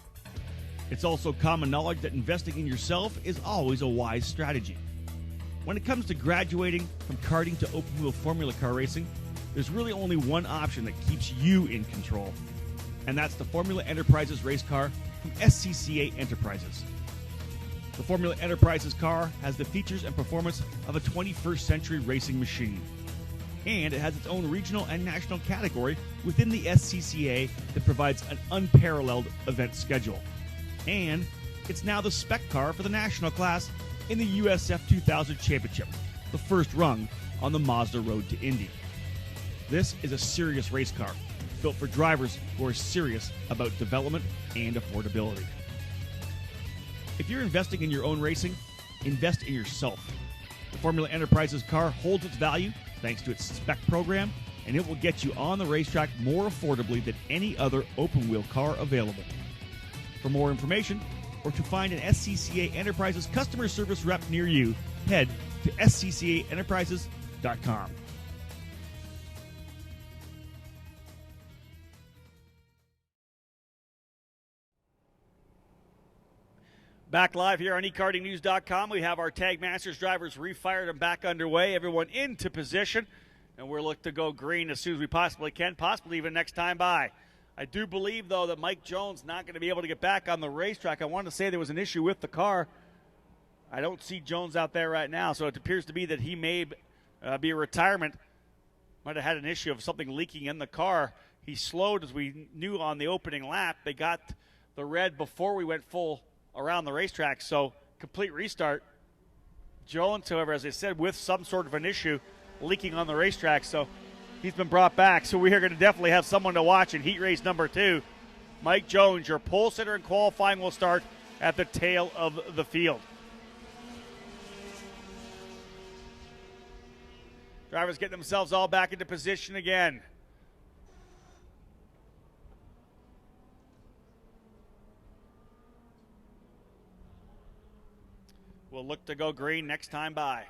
It's also common knowledge that investing in yourself is always a wise strategy. When it comes to graduating from karting to open-wheel Formula car racing, there's really only one option that keeps you in control, and that's the Formula Enterprises race car from SCCA Enterprises. The Formula Enterprises car has the features and performance of a 21st century racing machine. And it has its own regional and national category within the SCCA that provides an unparalleled event schedule. And it's now the spec car for the national class in the USF 2000 Championship, the first rung on the Mazda Road to Indy. This is a serious race car, built for drivers who are serious about development and affordability. If you're investing in your own racing, invest in yourself. The Formula Enterprises car holds its value thanks to its spec program, and it will get you on the racetrack more affordably than any other open-wheel car available. For more information, or to find an SCCA Enterprises customer service rep near you, head to sccaenterprises.com. Back live here on ekartingnews.com. We have our Tag Masters drivers refired and back underway. Everyone into position, and we're looking to go green as soon as we possibly can, possibly even next time by. I do believe, though, that Mike Jones not going to be able to get back on the racetrack. I wanted to say there was an issue with the car. I don't see Jones out there right now, so it appears to be that he may be a retirement. Might have had an issue of something leaking in the car. He slowed, as we knew on the opening lap. They got the red before we went full around the racetrack, so complete restart. Jones, however, as I said, with some sort of an issue leaking on the racetrack, so he's been brought back. So we are going to definitely have someone to watch in heat race number 2. Mike Jones, your pole sitter in qualifying, will start at the tail of the field. Drivers getting themselves all back into position again. We'll look to go green next time by.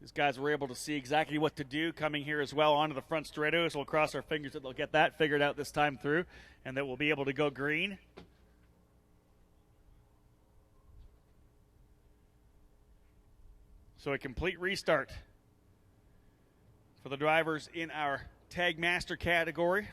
These guys were able to see exactly what to do coming here as well onto the front straightaway, so we'll cross our fingers that they'll get that figured out this time through and that we'll be able to go green. So a complete restart for the drivers in our Tag Master category.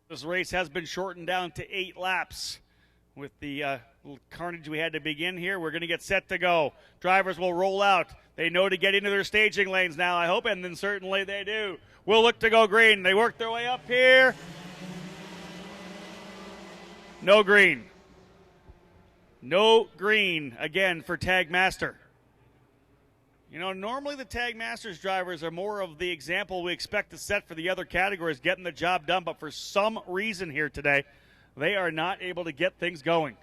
This race has been shortened down to 8 laps. With the little carnage we had to begin here, we're going to get set to go. Drivers will roll out. They know to get into their staging lanes now, I hope, and then certainly they do. We'll look to go green. They work their way up here. No green. No green again for Tag Master. You know, normally the Tag Masters drivers are more of the example we expect to set for the other categories, getting the job done, but for some reason here today, they are not able to get things going.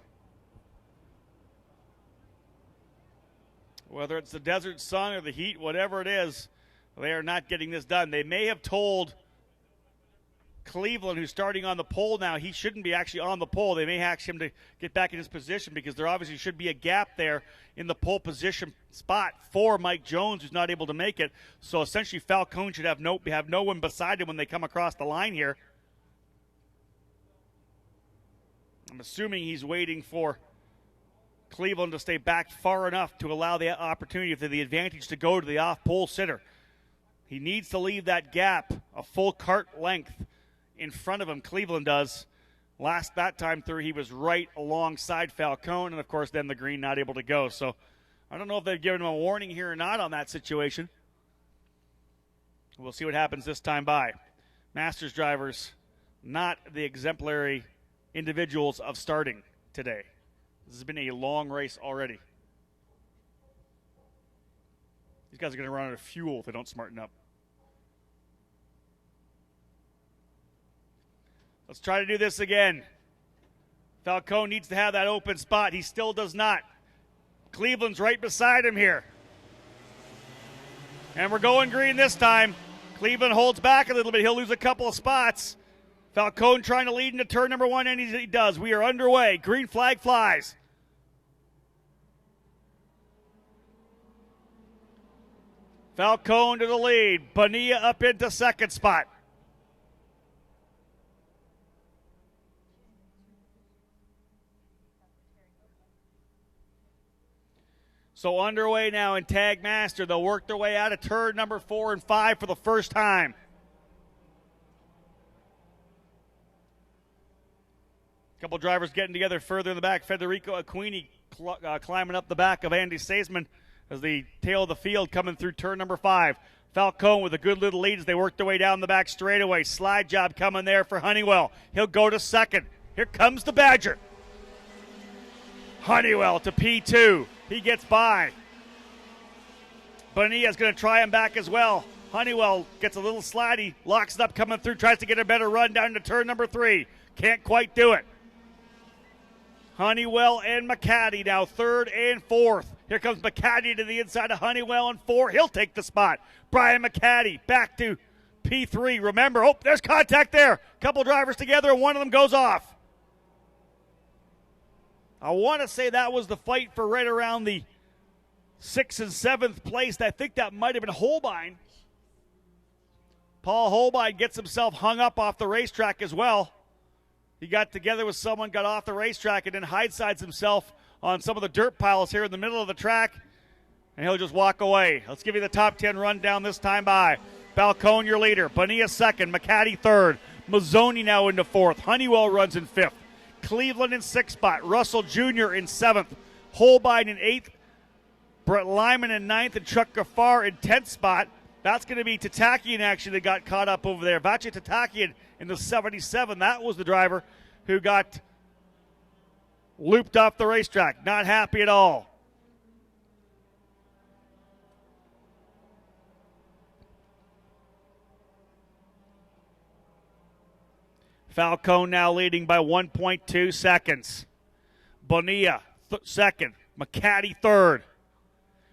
Whether it's the desert sun or the heat, whatever it is, they are not getting this done. They may have told Cleveland, who's starting on the pole now. He shouldn't be actually on the pole. They may ask him to get back in his position because there obviously should be a gap there in the pole position spot for Mike Jones, who's not able to make it. So essentially Falcone should have no one beside him when they come across the line here. I'm assuming he's waiting for Cleveland to stay back far enough to allow the opportunity for the advantage to go to the off-pole sitter. He needs to leave that gap a full cart length in front of him. Cleveland does. That time through, he was right alongside Falcone, and of course then the green not able to go. So I don't know if they've given him a warning here or not on that situation. We'll see what happens this time by. Masters drivers, not the exemplary individuals of starting today. This has been a long race already. These guys are going to run out of fuel if they don't smarten up. Let's try to do this again. Falcone needs to have that open spot. He still does not. Cleveland's right beside him here. And we're going green this time. Cleveland holds back a little bit. He'll lose a couple of spots. Falcone trying to lead into turn number 1, and he does. We are underway. Green flag flies. Falcone to the lead. Bonilla up into second spot. So underway now in Tag Master. They'll work their way out of turn number 4 and 5 for the first time. A couple drivers getting together further in the back. Federico Aquini climbing up the back of Andy Seisman as the tail of the field coming through turn number 5. Falcone with a good little lead as they work their way down the back straightaway. Slide job coming there for Honeywell. He'll go to second. Here comes the Badger. Honeywell to P2. He gets by. Bonilla's going to try him back as well. Honeywell gets a little slidey, locks it up coming through, tries to get a better run down to turn number 3. Can't quite do it. Honeywell and McCaddy now 3rd and 4th. Here comes McCaddy to the inside of Honeywell and 4. He'll take the spot. Brian McCaddy back to P3. Remember, there's contact there. Couple drivers together and one of them goes off. I want to say that was the fight for right around the 6th and 7th place. I think that might have been Holbein. Paul Holbein gets himself hung up off the racetrack as well. He got together with someone, got off the racetrack, and then hide-sides himself on some of the dirt piles here in the middle of the track, and he'll just walk away. Let's give you the top 10 rundown this time by. Falcone, your leader. Bonilla 2nd. McCaddy 3rd. Mazzoni now into 4th. Honeywell runs in 5th. Cleveland in 6th spot. Russell Jr. in 7th. Holbein in 8th. Brett Lyman in 9th. And Chuck Gaffar in 10th spot. That's going to be Tatakian actually that got caught up over there. Vache Tatakian in the 77. That was the driver who got looped off the racetrack. Not happy at all. Falcone now leading by 1.2 seconds. Bonilla, 2nd. McCaddy, 3rd.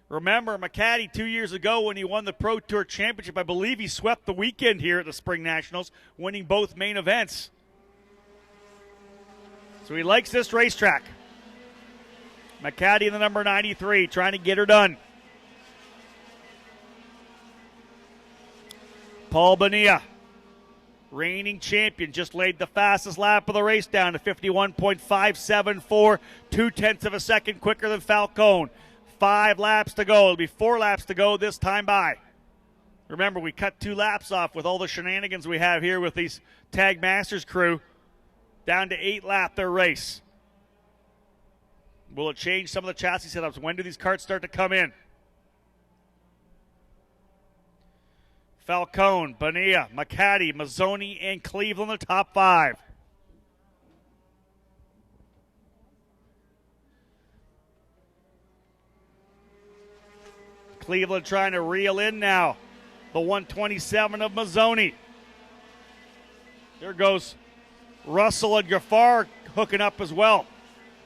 Remember, McCaddy 2 years ago when he won the Pro Tour Championship, I believe he swept the weekend here at the Spring Nationals, winning both main events. So he likes this racetrack. McCaddy in the number 93, trying to get her done. Paul Bonilla, reigning champion, just laid the fastest lap of the race down to 51.574, 0.2 of a second quicker than Falcone. 5 laps to go. It'll be 4 laps to go this time by. Remember, we cut 2 laps off with all the shenanigans we have here with these Tag Masters crew. Down to 8 lap their race. Will it change some of the chassis setups? When do these carts start to come in? Falcone, Bonilla, McCaddy, Mazzoni, and Cleveland, the top 5. Cleveland trying to reel in now. The 127 of Mazzoni. There goes Russell and Gaffar hooking up as well.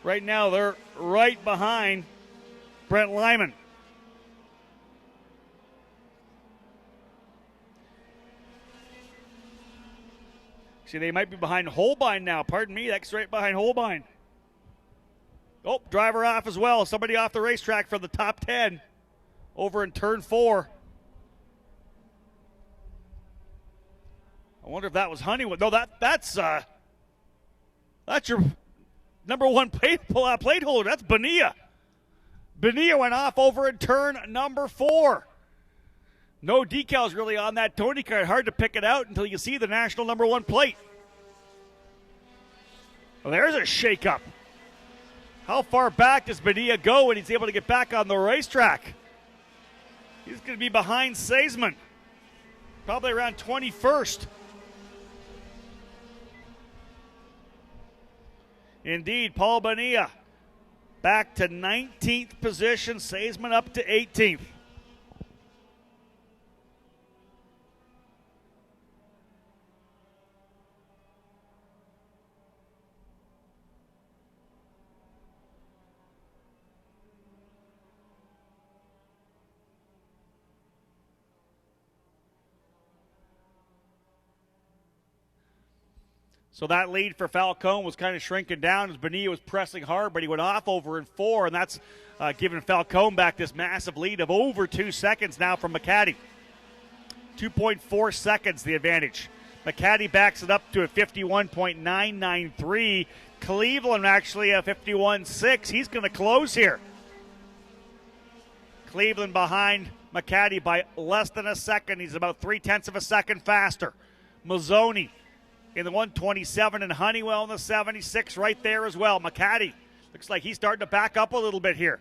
Right now they're right behind Brent Lyman. See, they might be behind Holbein now. Pardon me, that's right behind Holbein. Oh, driver off as well. Somebody off the racetrack for the top 10 over in turn 4. I wonder if that was Honeywell. No, that's your number 1 plate holder. That's Bonilla. Bonilla went off over in turn number 4. No decals really on that Tony card. Hard to pick it out until you see the national number 1 plate. Well, there's a shakeup. How far back does Bonilla go when he's able to get back on the racetrack? He's going to be behind Seisman. Probably around 21st. Indeed, Paul Bonilla back to 19th position. Seisman up to 18th. So that lead for Falcone was kind of shrinking down as Bonilla was pressing hard, but he went off over in 4, and that's giving Falcone back this massive lead of over 2 seconds now from McCaddy. 2.4 seconds the advantage. McCaddy backs it up to a 51.993. Cleveland actually a 51.6. He's going to close here. Cleveland behind McCaddy by less than a second. He's about 0.3 of a second faster. Mazzoni in the 127 and Honeywell in the 76 right there as well. McCaddy looks like he's starting to back up a little bit here.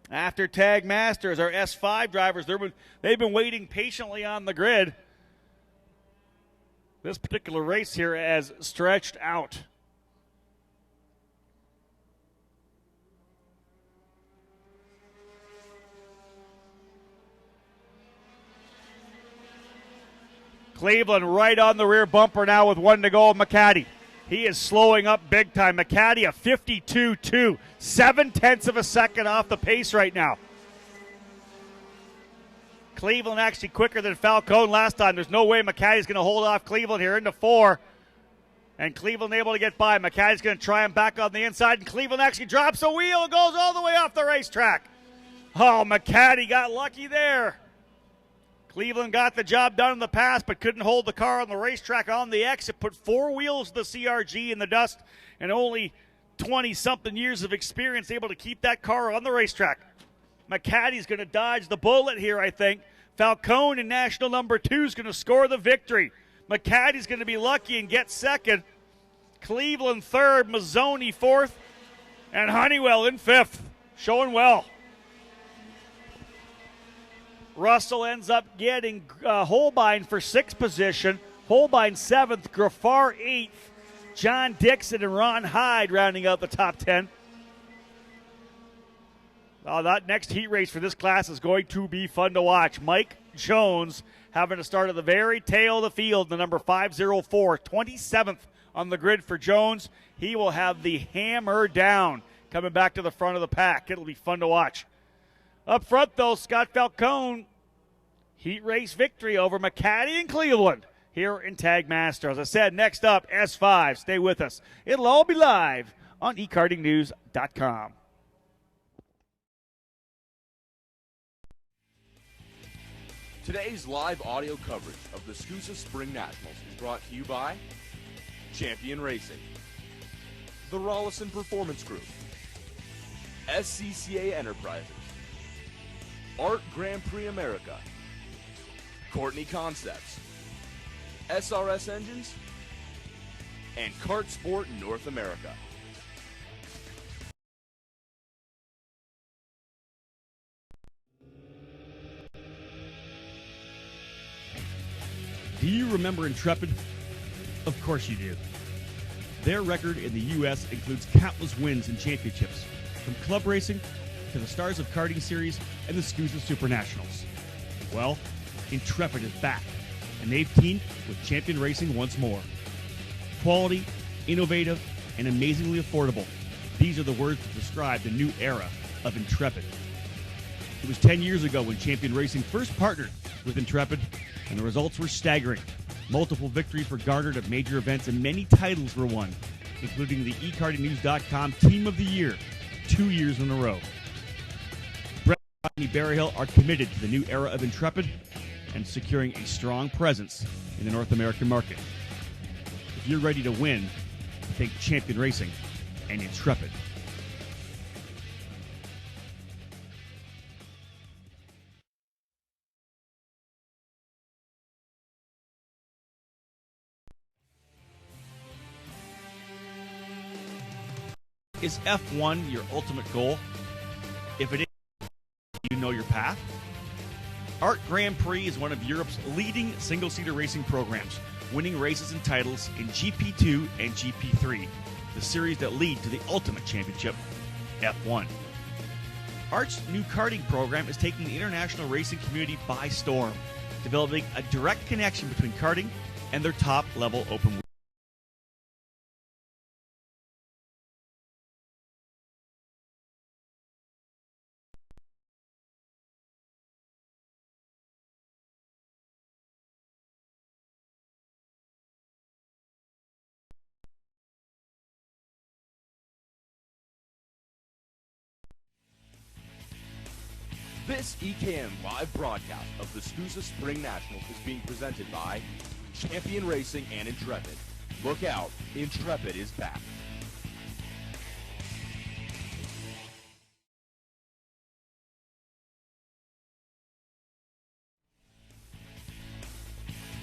After Tag Masters, our S5 drivers, they've been waiting patiently on the grid. This particular race here has stretched out. Cleveland right on the rear bumper now with 1 to go. McCaddy, he is slowing up big time. McCaddy a 52.2, 0.7 of a second off the pace right now. Cleveland actually quicker than Falcone last time. There's no way McCaddy's going to hold off Cleveland here into 4. And Cleveland able to get by. McCaddy's going to try him back on the inside, and Cleveland actually drops a wheel and goes all the way off the racetrack. Oh, McCaddy got lucky there. Cleveland got the job done in the past, but couldn't hold the car on the racetrack on the exit. Put 4 wheels of the CRG in the dust, and only 20-something years of experience able to keep that car on the racetrack. McCaddy's going to dodge the bullet here, I think. Falcone in national number 2 is going to score the victory. McCaddy's going to be lucky and get second. Cleveland third, Mazzoni fourth, and Honeywell in 5th. Showing well. Russell ends up getting Holbein for 6th position. Holbein 7th, Graffar 8th. John Dixon and Ron Hyde rounding out the top 10. That next heat race for this class is going to be fun to watch. Mike Jones having to start at the very tail of the field, the number 504, 27th on the grid for Jones. He will have the hammer down coming back to the front of the pack. It'll be fun to watch. Up front, though, Scott Falcone, heat race victory over McCaddy and Cleveland here in Tag Master. As I said, next up, S5. Stay with us. It'll all be live on ekartingnews.com. Today's live audio coverage of the SKUSA Spring Nationals is brought to you by Champion Racing, the Rollison Performance Group, SCCA Enterprises, Art Grand Prix America, Courtney Concepts, SRS Engines, and Kart Sport North America. Do you remember Intrepid? Of course you do. Their record in the U.S. includes countless wins and championships, from club racing to the Stars of Karting Series and the SKUSA SuperNationals. Well, Intrepid is back, and they've teamed with Champion Racing once more. Quality, innovative, and amazingly affordable. These are the words to describe the new era of Intrepid. It was 10 years ago when Champion Racing first partnered with Intrepid, and the results were staggering. Multiple victories were garnered at major events, and many titles were won, including the eKartingNews.com Team of the Year 2 years in a row. Brett and Rodney Berryhill are committed to the new era of Intrepid and securing a strong presence in the North American market. If you're ready to win, think Champion Racing and Intrepid. Is F1 your ultimate goal? If it is, you know your path. Art Grand Prix is one of Europe's leading single-seater racing programs, winning races and titles in GP2 and GP3, the series that lead to the ultimate championship, F1. Art's new karting program is taking the international racing community by storm, developing a direct connection between karting and their top-level open wheel. This EKN live broadcast of the SKUSA SpringNationals is being presented by Champion Racing and Intrepid. Look out, Intrepid is back.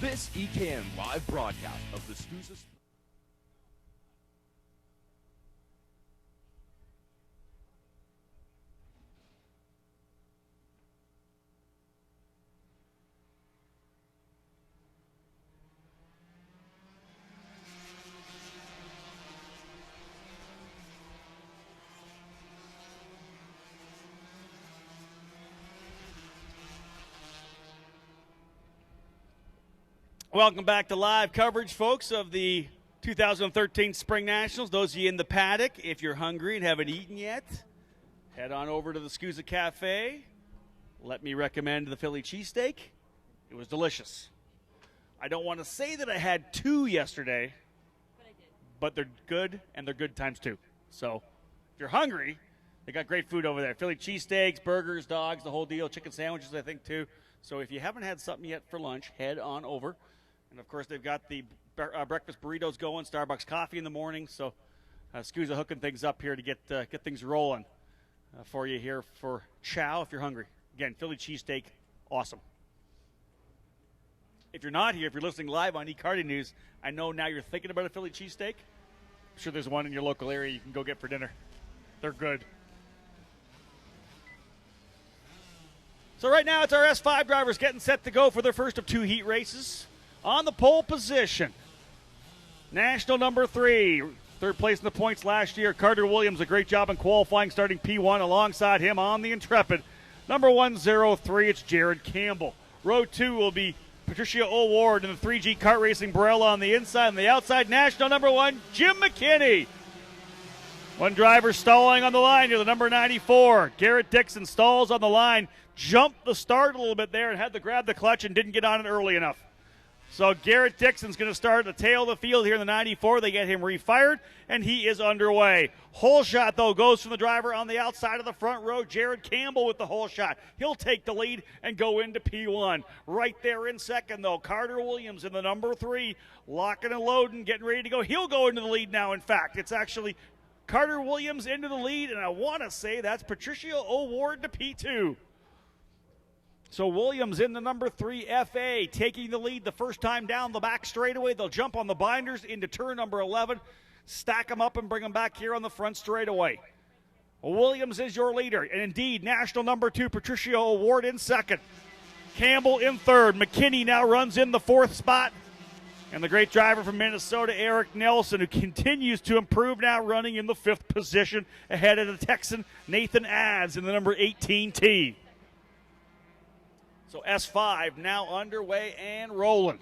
This EKN live broadcast of the SKUSA Welcome back to live coverage, folks, of the 2013 Spring Nationals. Those of you in the paddock, if you're hungry and haven't eaten yet, head on over to the SKUSA Cafe. Let me recommend the Philly cheesesteak. It was delicious. I don't want to say that I had two yesterday, but they're good, and they're good times two. So if you're hungry, they got great food over there. Philly cheesesteaks, burgers, dogs, the whole deal, chicken sandwiches, I think, too. So if you haven't had something yet for lunch, head on over. And, of course, they've got the breakfast burritos going, Starbucks coffee in the morning. So SKUSA hooking things up here to get things rolling for you here for chow if you're hungry. Again, Philly cheesesteak, awesome. If you're not here, if you're listening live on eKarting News, I know now you're thinking about a Philly cheesesteak. I'm sure there's one in your local area you can go get for dinner. They're good. So right now it's our S5 drivers getting set to go for their first of two heat races. On the pole position, national number 3, third place in the points last year, Carter Williams, a great job in qualifying, starting P1 alongside him on the Intrepid. Number 103, it's Jared Campbell. Row 2 will be Patricia O'Ward in the 3G kart racing Barella on the inside. On the outside, national number 1, Jim McKinney. One driver stalling on the line here, the number 94. Garrett Dixon stalls on the line, jumped the start a little bit there and had to grab the clutch and didn't get on it early enough. So Garrett Dixon's going to start at the tail of the field here in the 94. They get him refired, and he is underway. Hole shot, though, goes from the driver on the outside of the front row. Jared Campbell with the hole shot. He'll take the lead and go into P1. Right there in second, though, Carter Williams in the number 3, locking and loading, getting ready to go. He'll go into the lead now, in fact. It's actually Carter Williams into the lead, and I want to say that's Patricia O'Ward to P2. So Williams in the number 3 FA, taking the lead the first time down the back straightaway. They'll jump on the binders into turn number 11, stack them up and bring them back here on the front straightaway. Williams is your leader, and indeed, national number 2, Patricia O'Ward in second. Campbell in third. McKinney now runs in the 4th spot. And the great driver from Minnesota, Eric Nelson, who continues to improve, now running in the 5th position ahead of the Texan Nathan Adds in the number 18 T. So S5 now underway and rolling.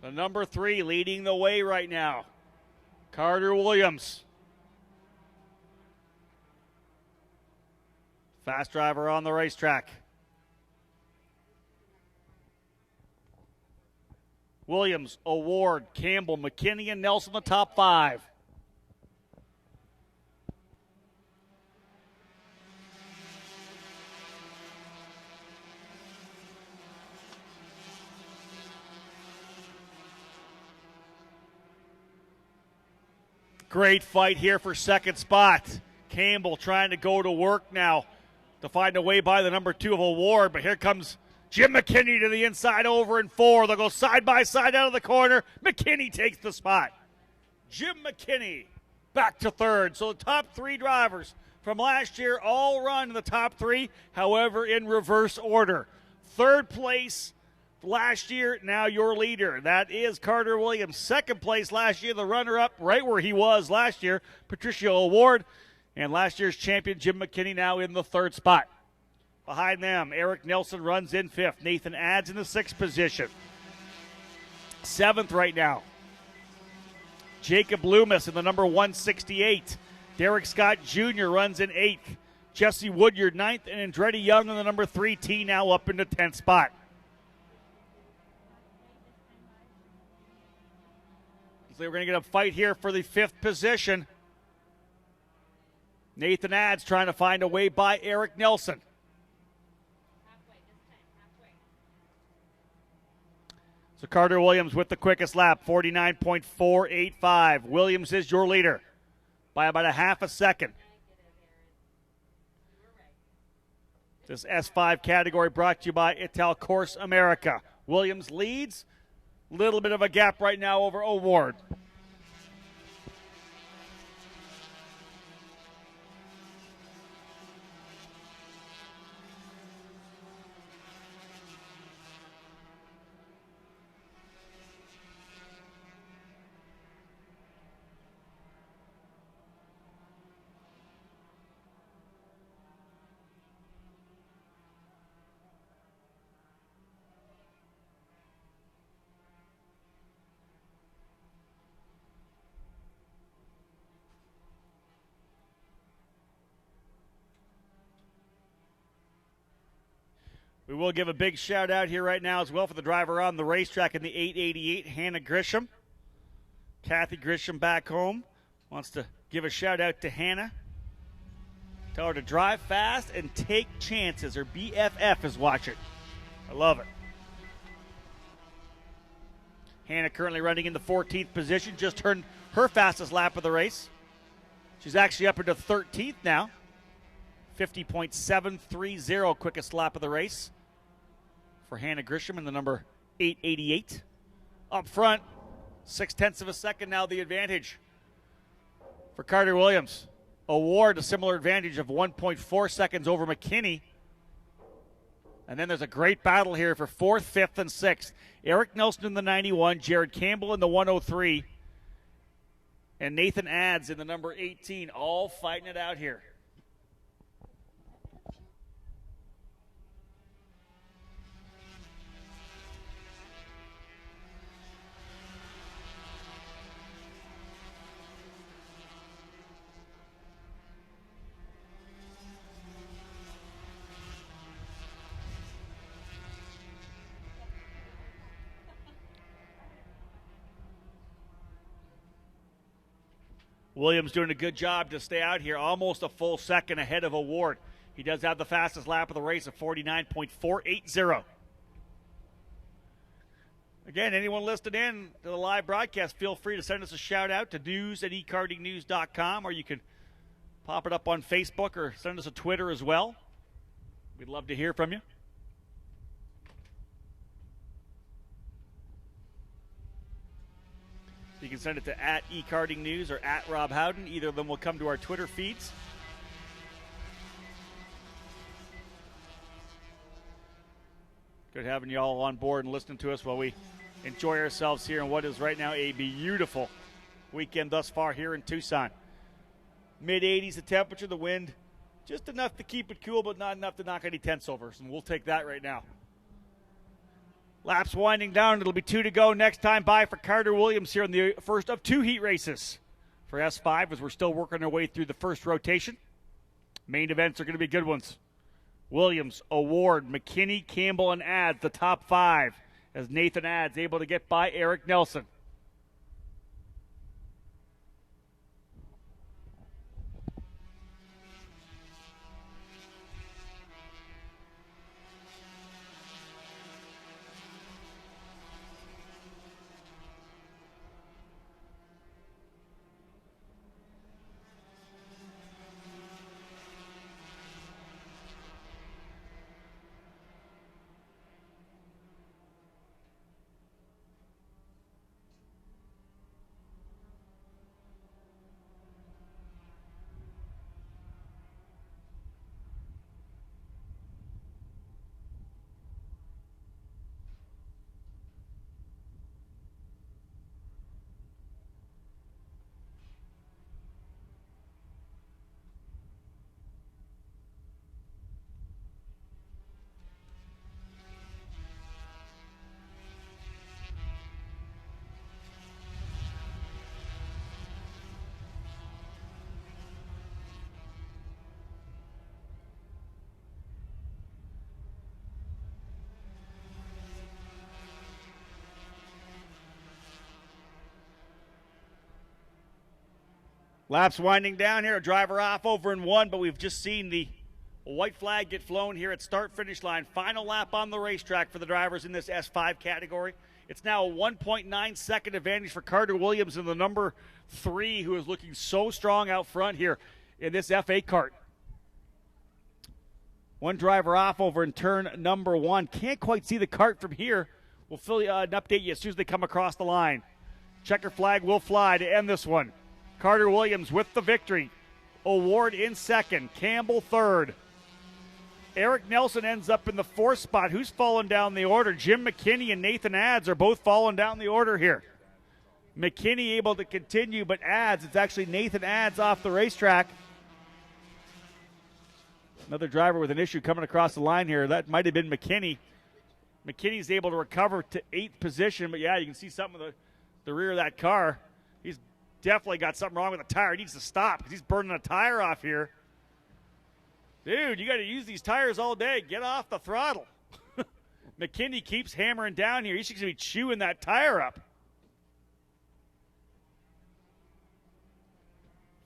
The number 3 leading the way right now, Carter Williams. Fast driver on the racetrack. Williams, Award, Campbell, McKinney, and Nelson the top 5. Great fight here for second spot. Campbell trying to go to work now to find a way by the number 2 of Award, but here comes Jim McKinney to the inside over in 4. They'll go side by side out of the corner. McKinney takes the spot. Jim McKinney back to 3rd. So the top 3 drivers from last year all run in the top 3, however in reverse order. 3rd place last year, now your leader. That is Carter Williams. 2nd place last year, the runner-up, right where he was last year, Patricia Award. And last year's champion, Jim McKinney, now in the 3rd spot. Behind them, Eric Nelson runs in 5th. Nathan Adds in the 6th position. 7th right now, Jacob Loomis in the number 168. Derek Scott Jr. runs in 8th. Jesse Woodyard 9th, and Andretti Young in the number 3 T now up in the 10th spot. So we're going to get a fight here for the 5th position. Nathan Adds trying to find a way by Eric Nelson. So Carter Williams with the quickest lap, 49.485. Williams is your leader by about a half a second. This S5 category brought to you by Ital Course America. Williams leads. Little bit of a gap right now over Award. We will give a big shout out here right now as well for the driver on the racetrack in the 888, Hannah Grisham. Kathy Grisham back home wants to give a shout out to Hannah. Tell her to drive fast and take chances. Her BFF is watching. I love it. Hannah currently running in the 14th position, just turned her fastest lap of the race. She's actually up into 13th now. 50.730 quickest lap of the race for Hannah Grisham in the number 888. Up front, 0.6 of a second now the advantage for Carter Williams. Award a similar advantage of 1.4 seconds over McKinney. And then there's a great battle here for 4th, 5th, and 6th. Eric Nelson in the 91, Jared Campbell in the 103, and Nathan Adds in the number 18, all fighting it out here. Williams doing a good job to stay out here, almost a full second ahead of Award. He does have the fastest lap of the race of 49.480. Again, anyone listening in to the live broadcast, feel free to send us a shout out to news@ekartingnews.com, or you can pop it up on Facebook or send us a Twitter as well. We'd love to hear from you. You can send it to @ekartingnews or @Rob Howden. Either of them will come to our Twitter feeds. Good having you all on board and listening to us while we enjoy ourselves here in what is right now a beautiful weekend thus far here in Tucson. Mid-80s the temperature, the wind just enough to keep it cool, but not enough to knock any tents over, and we'll take that right now. Laps winding down. It'll be 2 to go. Next time by for Carter Williams here in the first of 2 heat races for S5 as we're still working our way through the first rotation. Main events are going to be good ones. Williams, Award, McKinney, Campbell, and Adds, the top 5, as Nathan Adds able to get by Eric Nelson. Laps winding down here. A driver off over in 1, but we've just seen the white flag get flown here at start-finish line. Final lap on the racetrack for the drivers in this S5 category. It's now a 1.9 second advantage for Carter Williams in the number 3, who is looking so strong out front here in this F8 kart. One driver off over in turn number 1. Can't quite see the kart from here. We'll fill you an update you as soon as they come across the line. Checker flag will fly to end this one. Carter Williams with the victory. Award in second. Campbell third. Eric Nelson ends up in the 4th spot. Who's fallen down the order? Jim McKinney and Nathan Adds are both falling down the order here. McKinney able to continue, but Adds, it's actually Nathan Adds off the racetrack. Another driver with an issue coming across the line here. That might have been McKinney. McKinney's able to recover to 8th position, but yeah, you can see something with the rear of that car. He's definitely got something wrong with the tire. He needs to stop because he's burning a tire off here. Dude, you got to use these tires all day. Get off the throttle. McKinney keeps hammering down here. He's going to be chewing that tire up.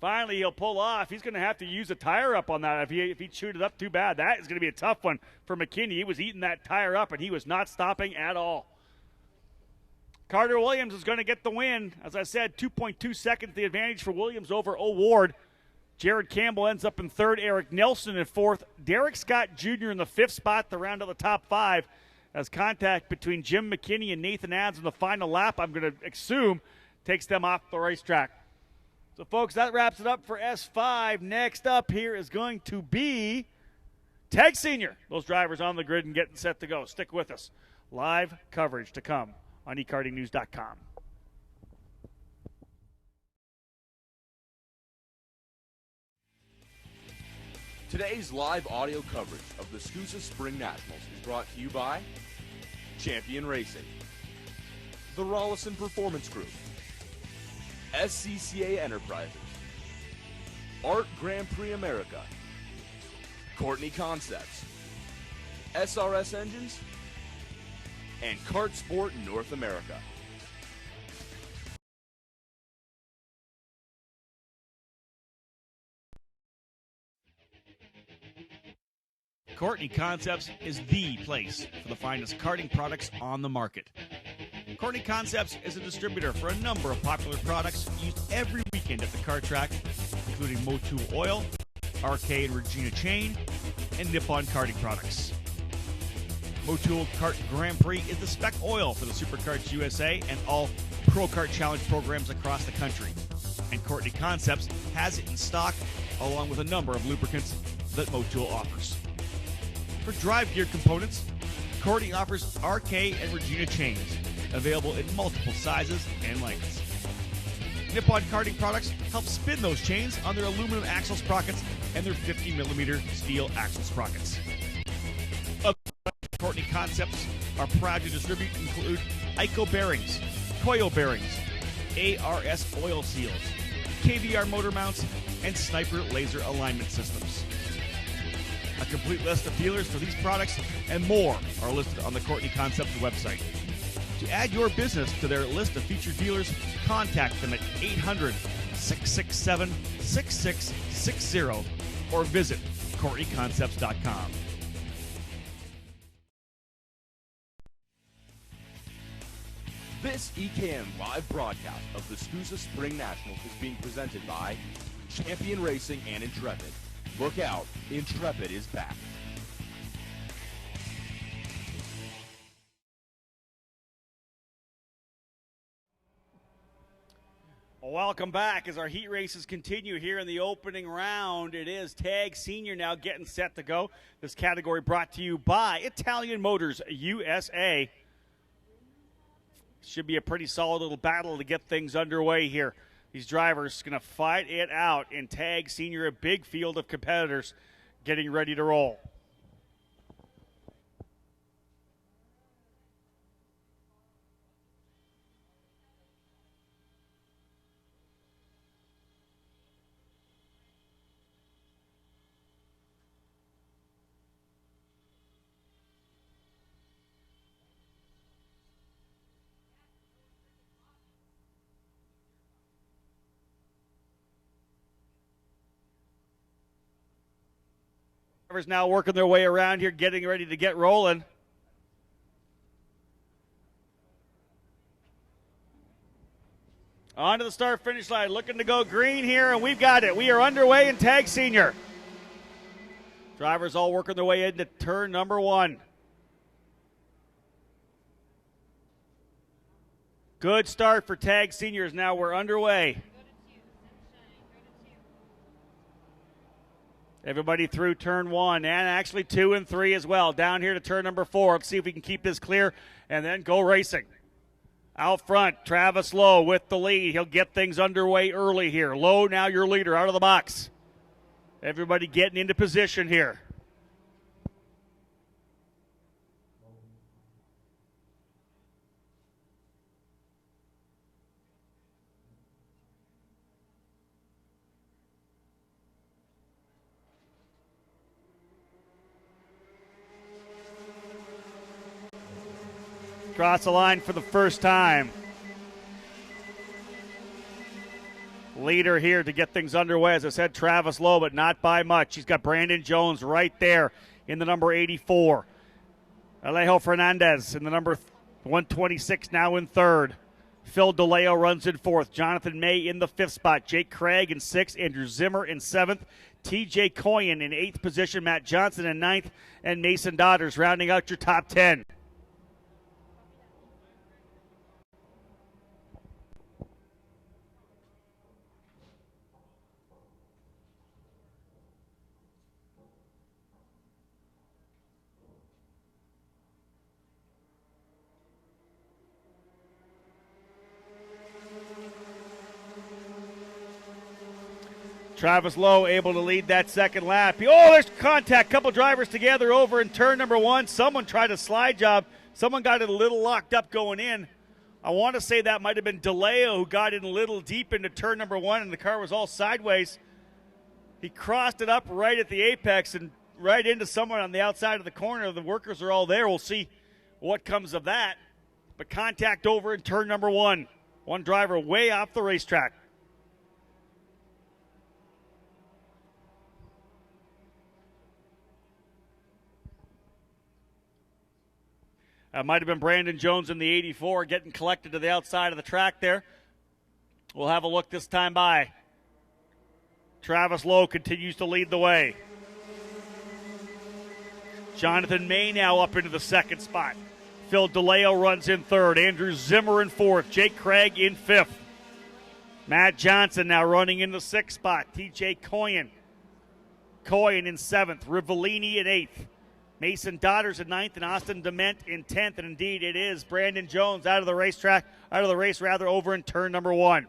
Finally, he'll pull off. He's going to have to use a tire up on that if he chewed it up too bad. That is going to be a tough one for McKinney. He was eating that tire up, and he was not stopping at all. Carter Williams is going to get the win. As I said, 2.2 seconds the advantage for Williams over O'Ward. Jared Campbell ends up in 3rd. Eric Nelson in 4th. Derek Scott Jr. in the 5th spot to round out the top 5. As contact between Jim McKinney and Nathan Adds in the final lap, I'm going to assume, takes them off the racetrack. So, folks, that wraps it up for S5. Next up here is going to be Tag Senior. Those drivers on the grid and getting set to go. Stick with us. Live coverage to come on ekartingnews.com. Today's live audio coverage of the SKUSA Spring Nationals is brought to you by Champion Racing, the Rollison Performance Group, SCCA Enterprises, Art Grand Prix America, Courtney Concepts, SRS Engines, and Kart Sport North America. Courtney Concepts is the place for the finest karting products on the market. Courtney Concepts is a distributor for a number of popular products used every weekend at the kart track, including Motul Oil, RK and Regina Chain, and Nippon Karting products. Motul Kart Grand Prix is the spec oil for the Superkarts USA and all Pro Kart Challenge programs across the country. And Courtney Concepts has it in stock, along with a number of lubricants that Motul offers. For drive gear components, Courtney offers RK and Regina chains, available in multiple sizes and lengths. Nippon Karting products help spin those chains on their aluminum axle sprockets and their 50mm steel axle sprockets. Courtney Concepts Concepts are proud to distribute include ICO bearings, coil bearings, ARS oil seals, KVR motor mounts, and Sniper laser alignment systems. A complete list of dealers for these products and more are listed on the Courtney Concepts website. To add your business to their list of featured dealers, contact them at 800-667-6660 or visit CourtneyConcepts.com. This EKN live broadcast of the SKUSA Spring Nationals is being presented by Champion Racing and Intrepid. Look out, Intrepid is back. Welcome back as our heat races continue here in the opening round. It is Tag Senior now getting set to go. This category brought to you by Italian Motors USA. Should be a pretty solid little battle to get things underway here. These drivers going to fight it out in Tag Senior, a big field of competitors getting ready to roll. Drivers now working their way around here, getting ready to get rolling. On to the start-finish line, looking to go green here, and we've got it. We are underway in Tag Senior. Drivers all working their way into turn number one. Good start for Tag Seniors. Now we're underway. Everybody through turn one, and actually 2 and 3 as well. Down here to turn number 4. Let's see if we can keep this clear and then go racing. Out front, Travis Lowe with the lead. He'll get things underway early here. Lowe, now your leader, out of the box. Everybody getting into position here. Cross the line for the first time. Leader here to get things underway. As I said, Travis Lowe, but not by much. He's got Brandon Jones right there in the number 84. Alejo Fernandez in the number 126 now in third. Phil DeLeo runs in fourth. Jonathan May in the fifth spot. Jake Craig in sixth. Andrew Zimmer in seventh. TJ Coyen in eighth position. Matt Johnson in ninth. And Mason Dodders rounding out your top 10. Travis Lowe able to lead that second lap. Oh, there's contact. Couple drivers together over in turn number one. Someone tried a slide job. Someone got it a little locked up going in. I want to say that might have been DeLeo who got in a little deep into turn number one, and the car was all sideways. He crossed it up right at the apex and right into someone on the outside of the corner. The workers are all there. We'll see what comes of that. But contact over in turn number one. One driver way off the racetrack. Might have been Brandon Jones in the 84 getting collected to the outside of the track there. We'll have a look this time by. Travis Lowe continues to lead the way. Jonathan May now up into the second spot. Phil DeLeo runs in third. Andrew Zimmer in fourth. Jake Craig in fifth. Matt Johnson now running in the sixth spot. TJ Coyen in seventh. Rivellini in eighth. Mason Dodders in ninth and Austin Dement in 10th. And indeed, it is Brandon Jones out of the race over in turn number one.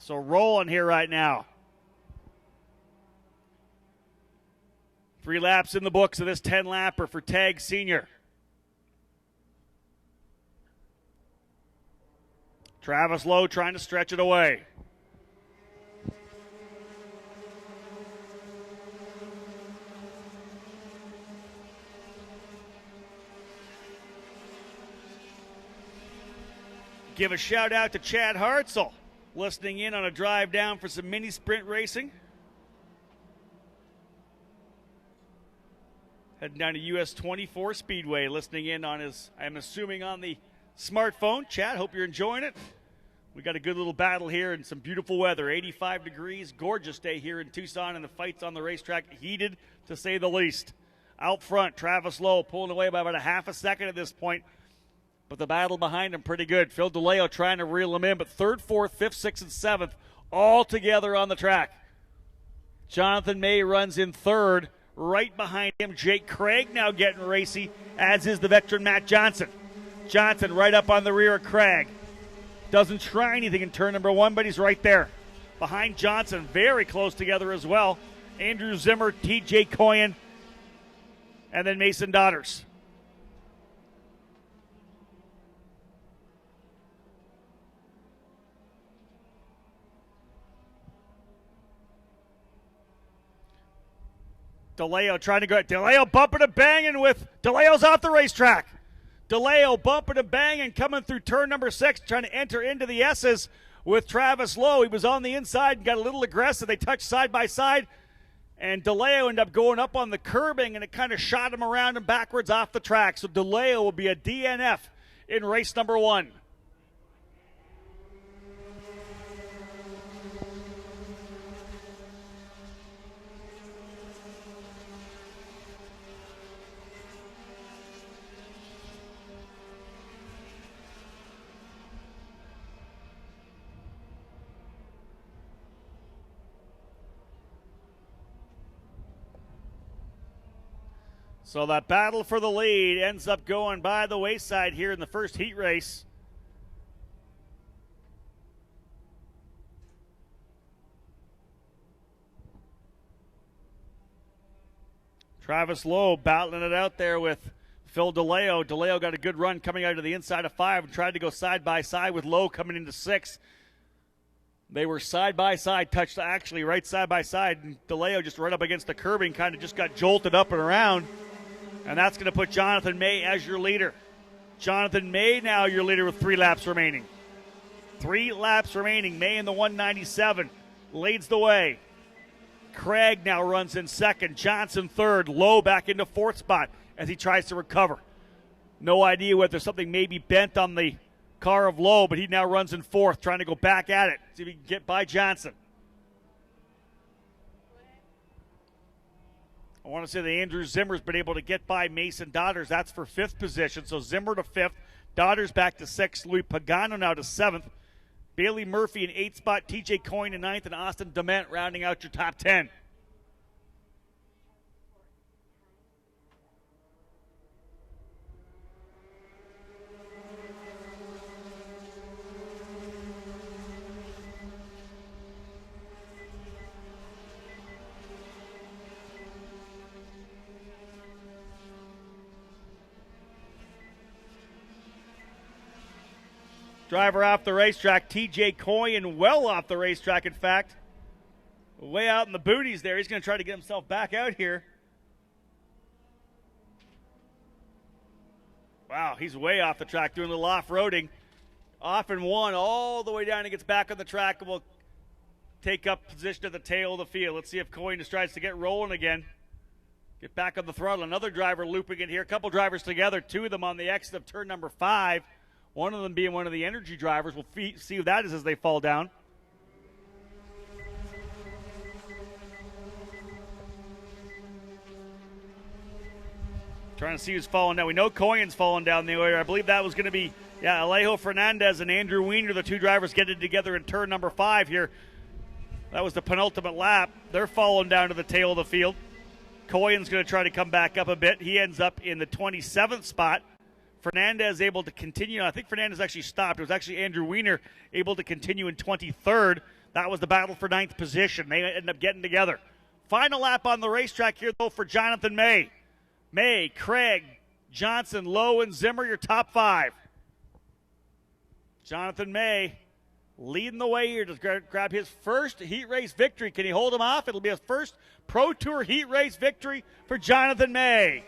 So rolling here right now. 3 laps in the books of this 10-lapper for Tag Senior. Travis Lowe trying to stretch it away. Give a shout out to Chad Hartzell, listening in on a drive down for some mini sprint racing. Heading down to US 24 Speedway, listening in on his, I'm assuming, on the smartphone. Chad, hope you're enjoying it. We got a good little battle here and some beautiful weather. 85 degrees, gorgeous day here in Tucson, and the fights on the racetrack heated, to say the least. Out front, Travis Lowe pulling away by about a half a second at this point, but the battle behind him pretty good. Phil DeLeo trying to reel him in, but 3rd, 4th, 5th, 6th, and 7th all together on the track. Jonathan May runs in 3rd. Right behind him, Jake Craig now getting racy, as is the veteran Matt Johnson. Johnson right up on the rear of Craig. Doesn't try anything in turn number 1, but he's right there. Behind Johnson, very close together as well. Andrew Zimmer, TJ Coyen, and then Mason Daughters. DeLeo trying to go. DeLeo bumping and banging with. DeLeo's off the racetrack. DeLeo bumping and banging, coming through turn number 6, trying to enter into the S's with Travis Lowe. He was on the inside and got a little aggressive. They touched side by side, and DeLeo ended up going up on the curbing, and it kind of shot him around and backwards off the track. So DeLeo will be a DNF in race number 1. So that battle for the lead ends up going by the wayside here in the first heat race. Travis Lowe battling it out there with Phil DeLeo. DeLeo got a good run coming out of the inside of 5 and tried to go side by side with Lowe coming into 6. They were side by side, touched actually right side by side, and DeLeo just right up against the curbing, kind of just got jolted up and around. And that's going to put Jonathan May as your leader. Jonathan May now your leader with 3 laps remaining. 3 laps remaining. May in the 197 leads the way. Craig now runs in 2nd. Johnson 3rd. Lowe back into 4th spot as he tries to recover. No idea whether something may be bent on the car of Lowe, but he now runs in 4th, trying to go back at it. See if he can get by Johnson. I want to say that Andrew Zimmer's been able to get by Mason Daughters. That's for 5th position. So Zimmer to 5th. Daughters back to 6th. Louis Pagano now to 7th. Bailey Murphy in 8th spot. TJ Coyne in 9th. And Austin Dement rounding out your top 10. Driver off the racetrack, TJ Coyne, well off the racetrack, in fact. Way out in the booties there. He's going to try to get himself back out here. Wow, he's way off the track, doing a little off-roading. Off and 1, all the way down. He gets back on the track and will take up position at the tail of the field. Let's see if Coyne just tries to get rolling again. Get back on the throttle. Another driver looping it here. A couple drivers together, 2 of them on the exit of turn number 5. One of them being one of the energy drivers. We'll see who that is as they fall down. Trying to see who's falling down. We know Coyne's falling down the way. I believe that was going to be, Alejo Fernandez and Andrew Weiner, the 2 drivers getting together in turn number 5 here. That was the penultimate lap. They're falling down to the tail of the field. Coyne's going to try to come back up a bit. He ends up in the 27th spot. Fernandez able to continue. I think Fernandez actually stopped. It was actually Andrew Weiner able to continue in 23rd. That was the battle for 9th position. They ended up getting together. Final lap on the racetrack here, though, for Jonathan May. May, Craig, Johnson, Lowe, and Zimmer, your top 5. Jonathan May leading the way here to grab his first heat race victory. Can he hold him off? It'll be his first Pro Tour heat race victory for Jonathan May.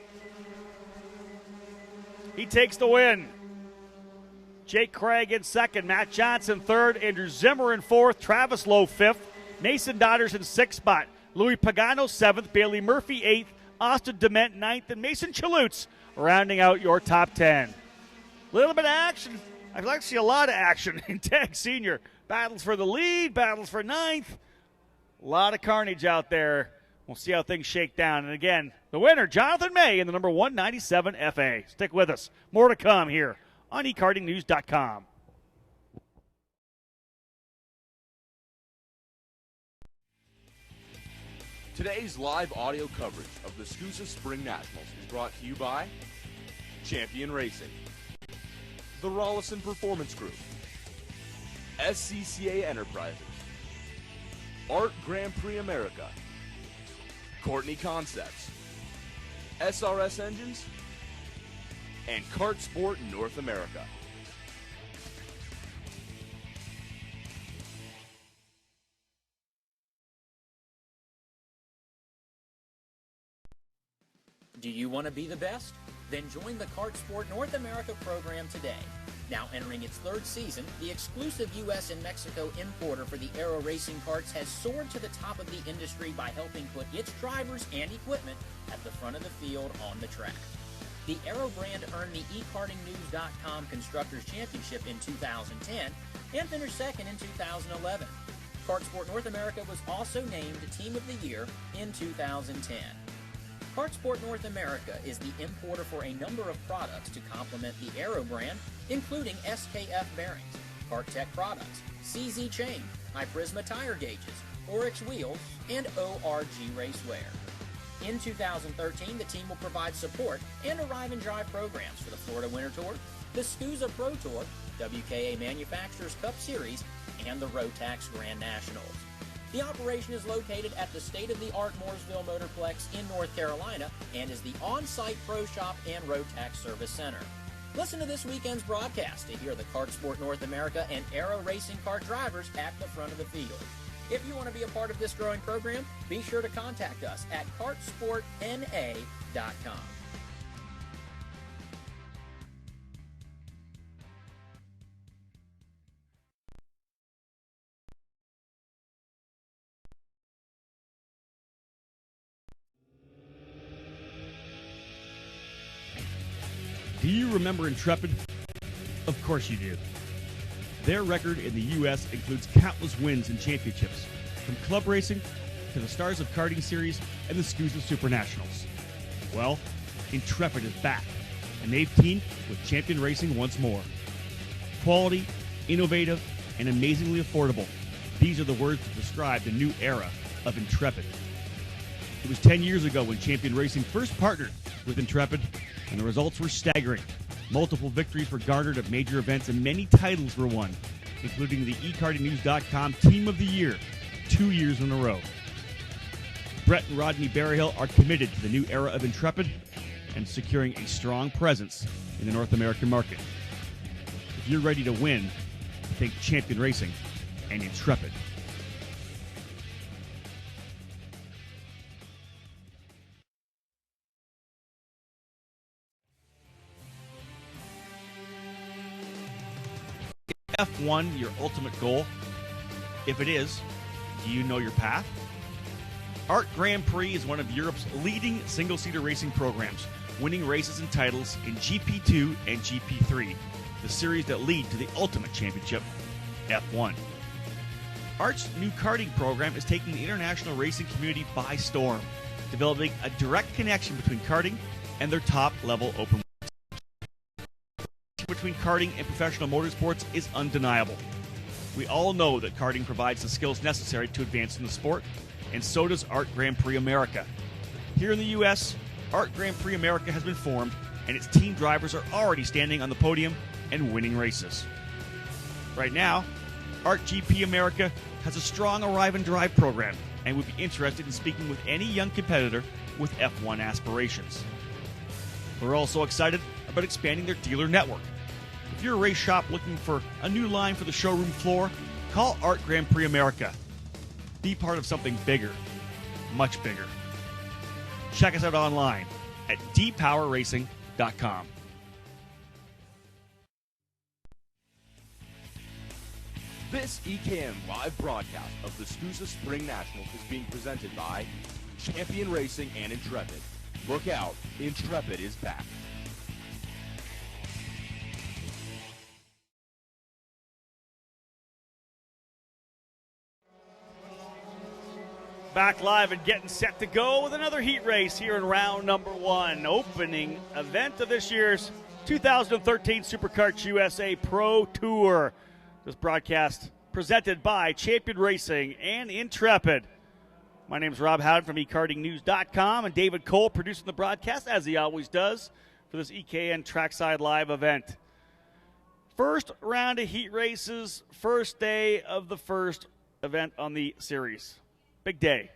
He takes the win. Jake Craig in second, Matt Johnson third, Andrew Zimmer in fourth, Travis Lowe fifth, Mason Dodders in sixth spot, Louis Pagano seventh, Bailey Murphy eighth, Austin Dement ninth, and Mason Chalutz rounding out your top 10. Little bit of action. I'd like to see a lot of action in Tag Senior. Battles for the lead, battles for ninth. A lot of carnage out there. We'll see how things shake down. And again, the winner, Jonathan May, in the number 197 FA. Stick with us. More to come here on ekartingnews.com. Today's live audio coverage of the SKUSA Spring Nationals is brought to you by Champion Racing, the Rollison Performance Group, SCCA Enterprises, Art Grand Prix America, Courtney Concepts, SRS Engines, and Kart Sport North America. Do you want to be the best? Then join the Kart Sport North America program today. Now entering its third season, the exclusive U.S. and Mexico importer for the Aero Racing Karts has soared to the top of the industry by helping put its drivers and equipment at the front of the field on the track. The Aero brand earned the eKartingNews.com Constructors Championship in 2010 and finished second in 2011. Kart Sport North America was also named Team of the Year in 2010. Kart Sport North America is the importer for a number of products to complement the Aero brand, including SKF bearings, KartTech products, CZ chain, iPrisma tire gauges, Oryx wheels, and ORG racewear. In 2013, the team will provide support and arrive and drive programs for the Florida Winter Tour, the SKUSA Pro Tour, WKA Manufacturers Cup Series, and the Rotax Grand Nationals. The operation is located at the state-of-the-art Mooresville Motorplex in North Carolina and is the on-site Pro Shop and Rotax Service Center. Listen to this weekend's broadcast to hear the Kart Sport North America and Aero Racing Kart drivers at the front of the field. If you want to be a part of this growing program, be sure to contact us at kartsportna.com. Do you remember Intrepid? Of course you do. Their record in the U.S. includes countless wins and championships, from club racing to the Stars of Karting Series and the SKUSA SuperNationals. Well, Intrepid is back, and they've teamed with Champion Racing once more. Quality, innovative, and amazingly affordable. These are the words to describe the new era of Intrepid. It was 10 years ago when Champion Racing first partnered with Intrepid, and the results were staggering. Multiple victories were garnered at major events, and many titles were won, including the eKartingNews.com Team of the Year 2 years in a row. Brett and Rodney Berryhill are committed to the new era of Intrepid and securing a strong presence in the North American market. If you're ready to win, think Champion Racing and Intrepid. F1 your ultimate goal? If it is, do you know your path? Art Grand Prix is one of Europe's leading single-seater racing programs, winning races and titles in GP2 and GP3, the series that lead to the ultimate championship, F1. Art's new karting program is taking the international racing community by storm, developing a direct connection between karting and their top-level open between karting and professional motorsports is undeniable. We all know that karting provides the skills necessary to advance in the sport, and so does Art Grand Prix America. Here in the U.S., Art Grand Prix America has been formed, and its team drivers are already standing on the podium and winning races. Right now, Art GP America has a strong Arrive and Drive program and would be interested in speaking with any young competitor with F1 aspirations. We're also excited about expanding their dealer network. If you're a race shop looking for a new line for the showroom floor, call Art Grand Prix America. Be part of something bigger, much bigger. Check us out online at dpowerracing.com. This EKN live broadcast of the SKUSA Spring Nationals is being presented by Champion Racing and Intrepid. Look out, Intrepid is back. Back live and getting set to go with another heat race here in round number 1. Opening event of this year's 2013 Superkarts USA Pro Tour. This broadcast presented by Champion Racing and Intrepid. My name is Rob Howden from ekartingnews.com, and David Cole producing the broadcast, as he always does, for this EKN Trackside Live event. First round of heat races, first day of the first event on the series. Big day.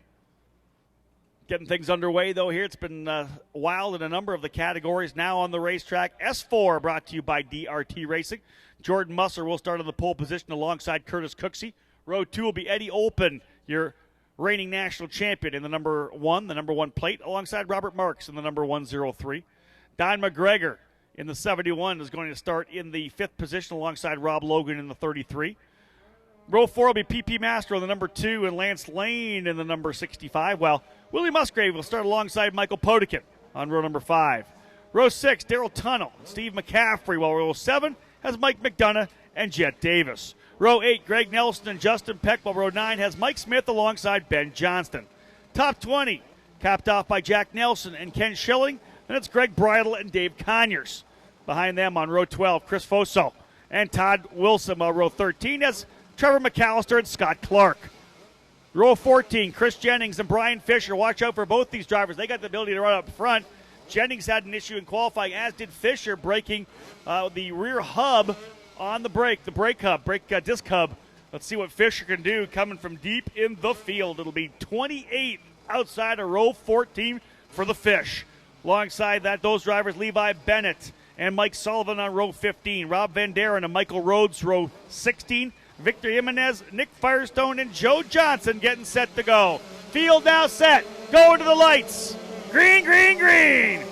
Getting things underway, though, here. It's been wild in a number of the categories now on the racetrack. S4 brought to you by DRT Racing. Jordan Musser will start on the pole position alongside Curtis Cooksey. Row 2 will be Eddie Olpen, your reigning national champion, in the number 1 plate, alongside Robert Marks in the number 103. Don McGregor in the 71 is going to start in the 5th position alongside Rob Logan in the 33. Row 4 will be PP Mastro in the number 2 and Lance Lane in the number 65, while Willie Musgrave will start alongside Michael Potikin on row number 5. Row 6, Daryl Tunnell, Steve McCaffrey, while row 7 has Mike McDonough and Jet Davis. Row 8, Greg Nelson and Justin Peck, while row 9 has Mike Smith alongside Ben Johnston. Top 20, capped off by Jack Nelson and Ken Schilling, and it's Greg Bridle and Dave Conyers. Behind them on row 12, Chris Foso and Todd Wilson, while row 13 has Trevor McAllister and Scott Clark. Row 14, Chris Jennings and Brian Fisher. Watch out for both these drivers. They got the ability to run up front. Jennings had an issue in qualifying, as did Fisher, breaking the rear hub on the brake disc hub. Let's see what Fisher can do coming from deep in the field. It'll be 28 outside of row 14 for the Fish. Alongside that, those drivers, Levi Bennett and Mike Sullivan on row 15. Rob Van Daren and Michael Rhodes, row 16. Victor Jimenez, Nick Firestone, and Joe Johnson getting set to go. Field now set. Going to the lights. Green, green, green.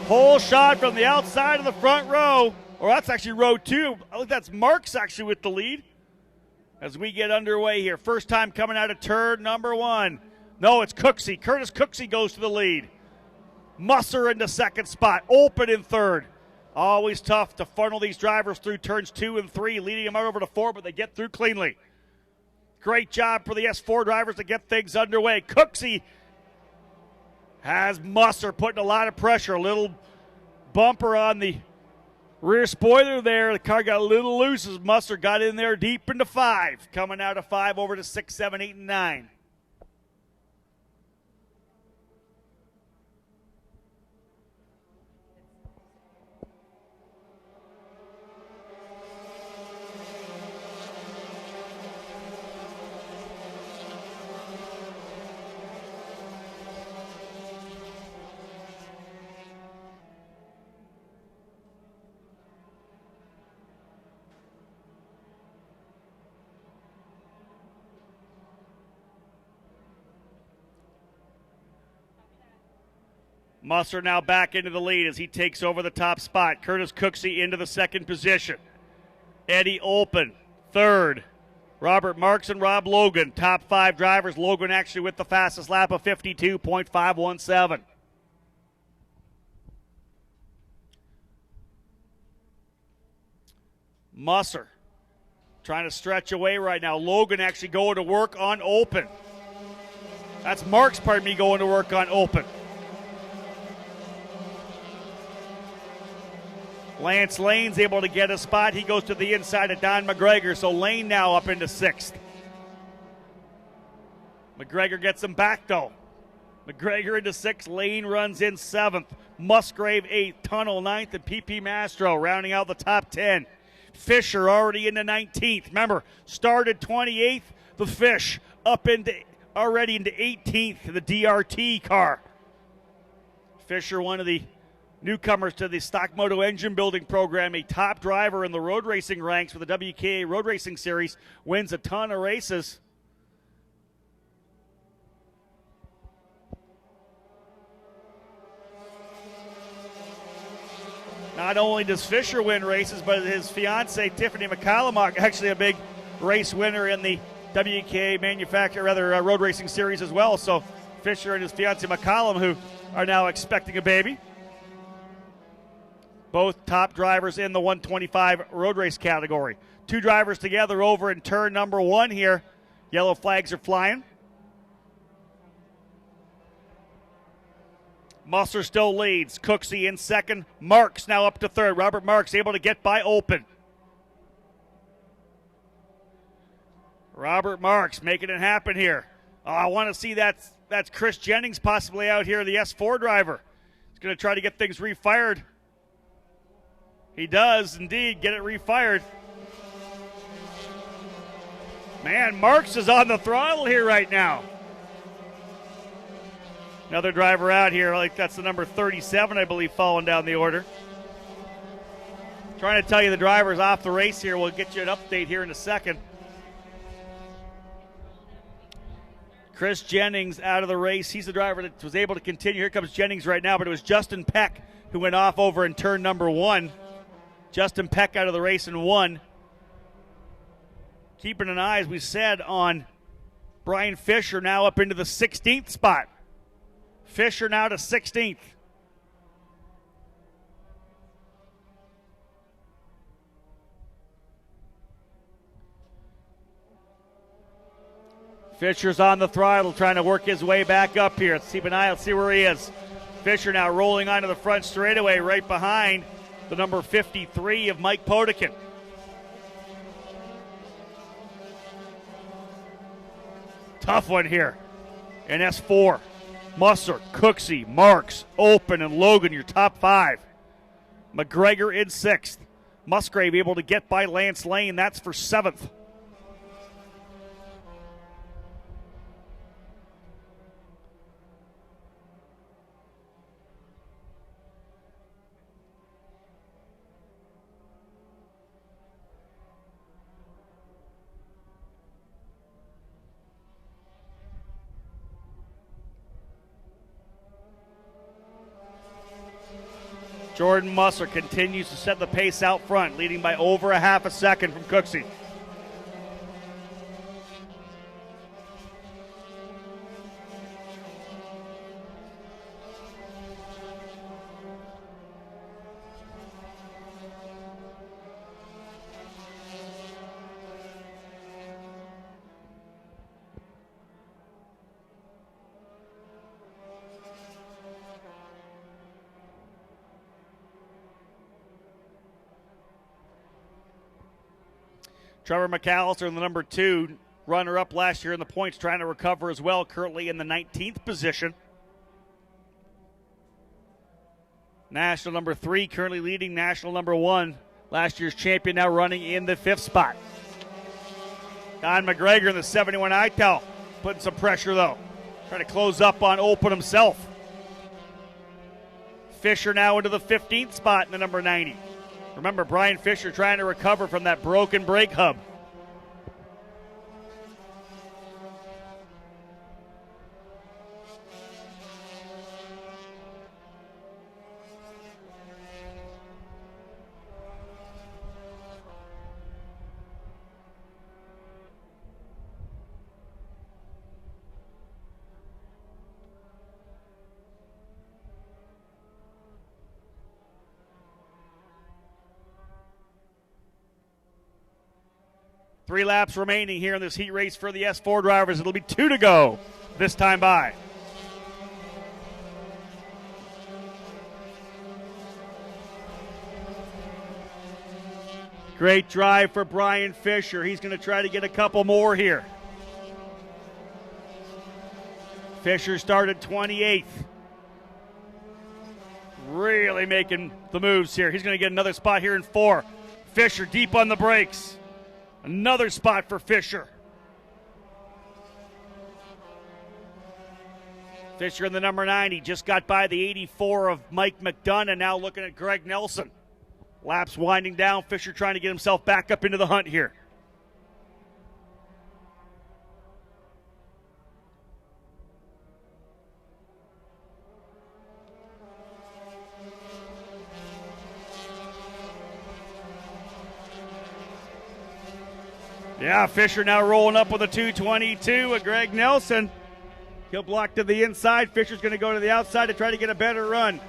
Pole shot from the outside of the front row. Or that's actually row 2. I think that's Marks actually with the lead as we get underway here. First time coming out of turn number 1. No, it's Cooksey. Curtis Cooksey goes to the lead. Musser in the second spot. Olpen in third. Always tough to funnel these drivers through turns 2 and 3, leading them out over to 4, but they get through cleanly. Great job for the S4 drivers to get things underway. Cooksey has Musser putting a lot of pressure. A little bumper on the rear spoiler there. The car got a little loose as Musser got in there deep into 5. Coming out of 5 over to 6, 7, 8, and 9. Musser now back into the lead as he takes over the top spot. Curtis Cooksey into the second position. Eddie Olpen, third. Robert Marks and Rob Logan, top 5 drivers. Logan actually with the fastest lap of 52.517. Musser trying to stretch away right now. Logan actually going to work on Olpen. That's Marks, going to work on Olpen. Lance Lane's able to get a spot. He goes to the inside of Don McGregor, so Lane now up into 6th. McGregor gets him back, though. McGregor into 6th. Lane runs in 7th. Musgrave 8th. Tunnel 9th, and PP Mastro rounding out the top 10. Fisher already into 19th. Remember, started 28th. The Fish already into 18th, the DRT car. Fisher, one of the newcomers to the Stock Moto engine building program, a top driver in the road racing ranks for the WKA Road Racing Series, wins a ton of races. Not only does Fisher win races, but his fiancee Tiffany McCallum, actually a big race winner in the WKA Road Racing Series as well. So Fisher and his fiancee McCallum, who are now expecting a baby. Both top drivers in the 125 road race category. Two drivers together over in turn number 1 here. Yellow flags are flying. Musser still leads. Cooksey in second. Marks now up to third. Robert Marks able to get by open. Robert Marks making it happen here. Oh, I want to see that's Chris Jennings possibly out here, the S4 driver. He's going to try to get things refired. He does indeed get it refired. Man, Marks is on the throttle here right now. Another driver out here, like that's the number 37, I believe, falling down the order. Trying to tell you the driver's off the race here. We'll get you an update here in a second. Chris Jennings out of the race. He's the driver that was able to continue. Here comes Jennings right now, but it was Justin Peck who went off over in turn number 1. Justin Peck out of the race in 1. Keeping an eye, as we said, on Brian Fisher now up into the 16th spot. Fisher now to 16th. Fisher's on the throttle trying to work his way back up here. Let's keep an eye, let's see where he is. Fisher now rolling onto the front straightaway right behind the number 53 of Mike Potikin. Tough one here in S4. Musser, Cooksey, Marks, Open, and Logan, your top 5. McGregor in 6th. Musgrave able to get by Lance Lane. That's for 7th. Jordan Musser continues to set the pace out front, leading by over a half a second from Cooksey. Trevor McAllister, the number 2 runner-up last year in the points, trying to recover as well, currently in the 19th position. National number 3, currently leading national number 1. Last year's champion now running in the 5th spot. Don McGregor in the 71 ITAL, putting some pressure though. Trying to close up on Open himself. Fisher now into the 15th spot in the number 90. Remember, Brian Fisher trying to recover from that broken brake hub. Three laps remaining here in this heat race for the S4 drivers. It'll be 2 to go this time by. Great drive for Brian Fisher. He's going to try to get a couple more here. Fisher started 28th. Really making the moves here. He's going to get another spot here in 4. Fisher deep on the brakes. Another spot for Fisher. Fisher in the number 90 just got by the 84 of Mike McDonough, now looking at Greg Nelson. Laps winding down, Fisher trying to get himself back up into the hunt here. Yeah, Fisher now rolling up with a 222 with Greg Nelson. He'll block to the inside. Fisher's going to go to the outside to try to get a better run.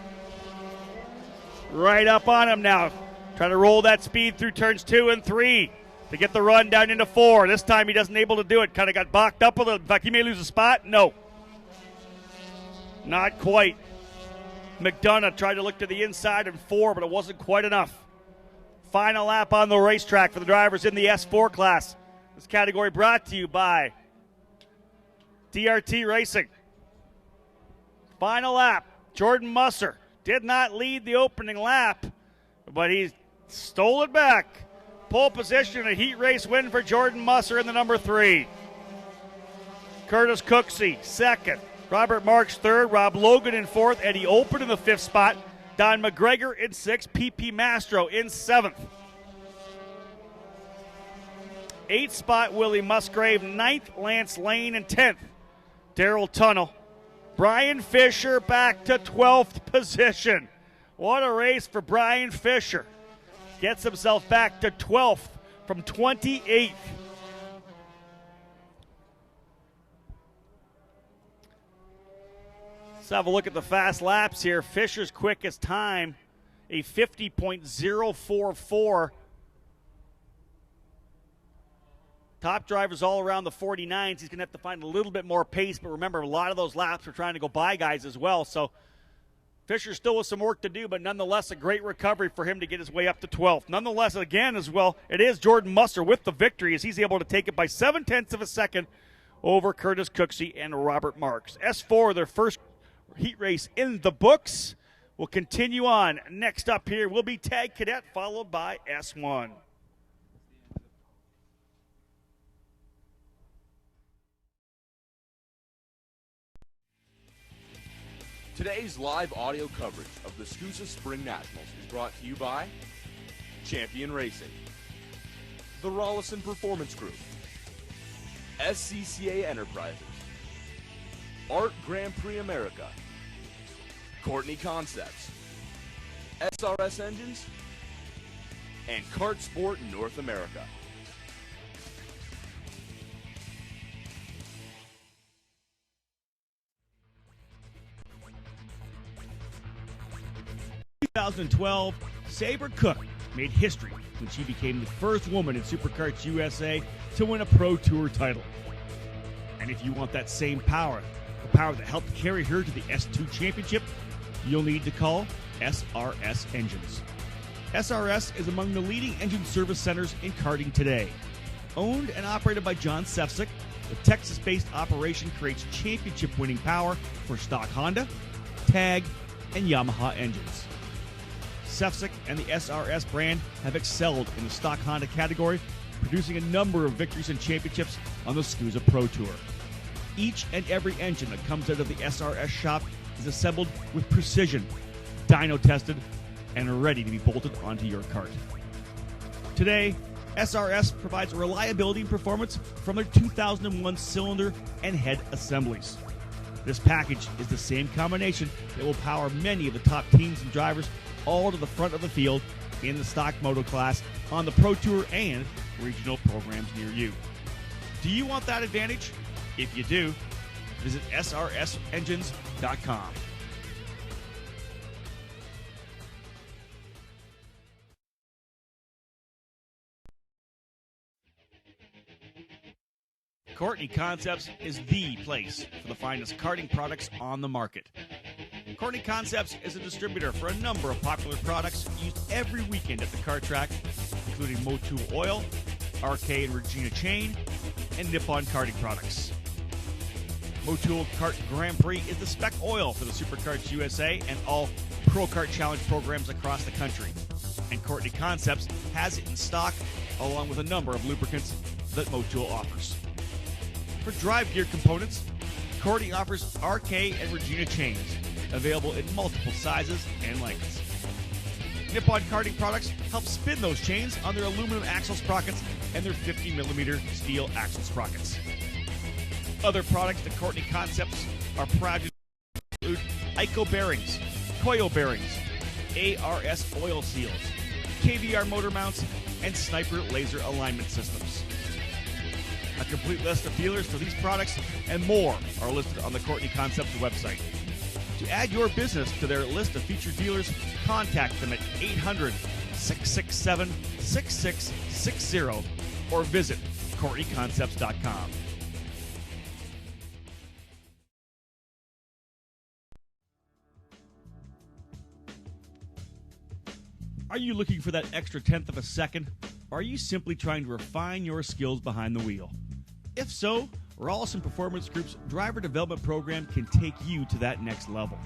Right up on him now. Trying to roll that speed through turns 2 and 3 to get the run down into 4. This time he doesn't able to do it. Kind of got balked up a little. In fact, he may lose a spot. No. Not quite. McDonough tried to look to the inside in 4, but it wasn't quite enough. Final lap on the racetrack for the drivers in the S4 class. This category brought to you by DRT Racing. Final lap. Jordan Musser did not lead the opening lap, but he stole it back. Pole position, a heat race win for Jordan Musser in the number 3. Curtis Cooksey, 2nd. Robert Marks, 3rd. Rob Logan in 4th. Eddie Open in the 5th spot. Don McGregor in 6th. PP Mastro in 7th. 8th spot, Willie Musgrave. 9th, Lance Lane. And 10th, Daryl Tunnell. Brian Fisher back to 12th position. What a race for Brian Fisher. Gets himself back to 12th from 28th. Let's have a look at the fast laps here. Fisher's quickest time, a 50.044. Top drivers all around the 49s. He's going to have to find a little bit more pace, but remember, a lot of those laps are trying to go by guys as well. So Fisher still with some work to do, but nonetheless a great recovery for him to get his way up to 12th. Nonetheless, again as well, it is Jordan Musser with the victory as he's able to take it by 0.7 of a second over Curtis Cooksey and Robert Marks. S4, their first heat race in the books, will continue on. Next up here will be Tag Cadet, followed by S1. Today's live audio coverage of the SKUSA Spring Nationals is brought to you by Champion Racing, the Rollison Performance Group, SCCA Enterprises, Art Grand Prix America, Courtney Concepts, SRS Engines, and Kart Sport North America. In 2012, Sabre Cook made history when she became the first woman in Superkarts USA to win a Pro Tour title. And if you want that same power, the power that helped carry her to the S2 Championship, you'll need to call SRS Engines. SRS is among the leading engine service centers in karting today. Owned and operated by John Sefcik, the Texas-based operation creates championship-winning power for stock Honda, Tag, and Yamaha engines. Sefcik and the SRS brand have excelled in the stock Honda category, producing a number of victories and championships on the SKUSA Pro Tour. Each and every engine that comes out of the SRS shop is assembled with precision, dyno tested, and ready to be bolted onto your kart. Today, SRS provides reliability and performance from their 2001 cylinder and head assemblies. This package is the same combination that will power many of the top teams and drivers all to the front of the field in the stock moto class on the Pro Tour and regional programs near you. Do you want that advantage? If you do, visit srsengines.com. Courtney Concepts is the place for the finest karting products on the market. Courtney Concepts is a distributor for a number of popular products used every weekend at the kart track, including Motul Oil, RK and Regina Chain, and Nippon Karting products. Motul Kart Grand Prix is the spec oil for the Superkarts USA and all Pro Kart Challenge programs across the country. and Courtney Concepts has it in stock, along with a number of lubricants that Motul offers. For drive gear components, Courtney offers RK and Regina chains, available in multiple sizes and lengths. Nippon Karting products help spin those chains on their aluminum axle sprockets and their 50mm steel axle sprockets. Other products that Courtney Concepts are proud to include ICO bearings, coil bearings, ARS oil seals, KVR motor mounts, and Sniper laser alignment systems. A complete list of dealers for these products and more are listed on the Courtney Concepts website. To add your business to their list of featured dealers, contact them at 800-667-6660 or visit CourtneyConcepts.com. Are you looking for that extra tenth of a second? Or are you simply trying to refine your skills behind the wheel? If so, Rawlison Performance Group's driver development program can take you to that next level.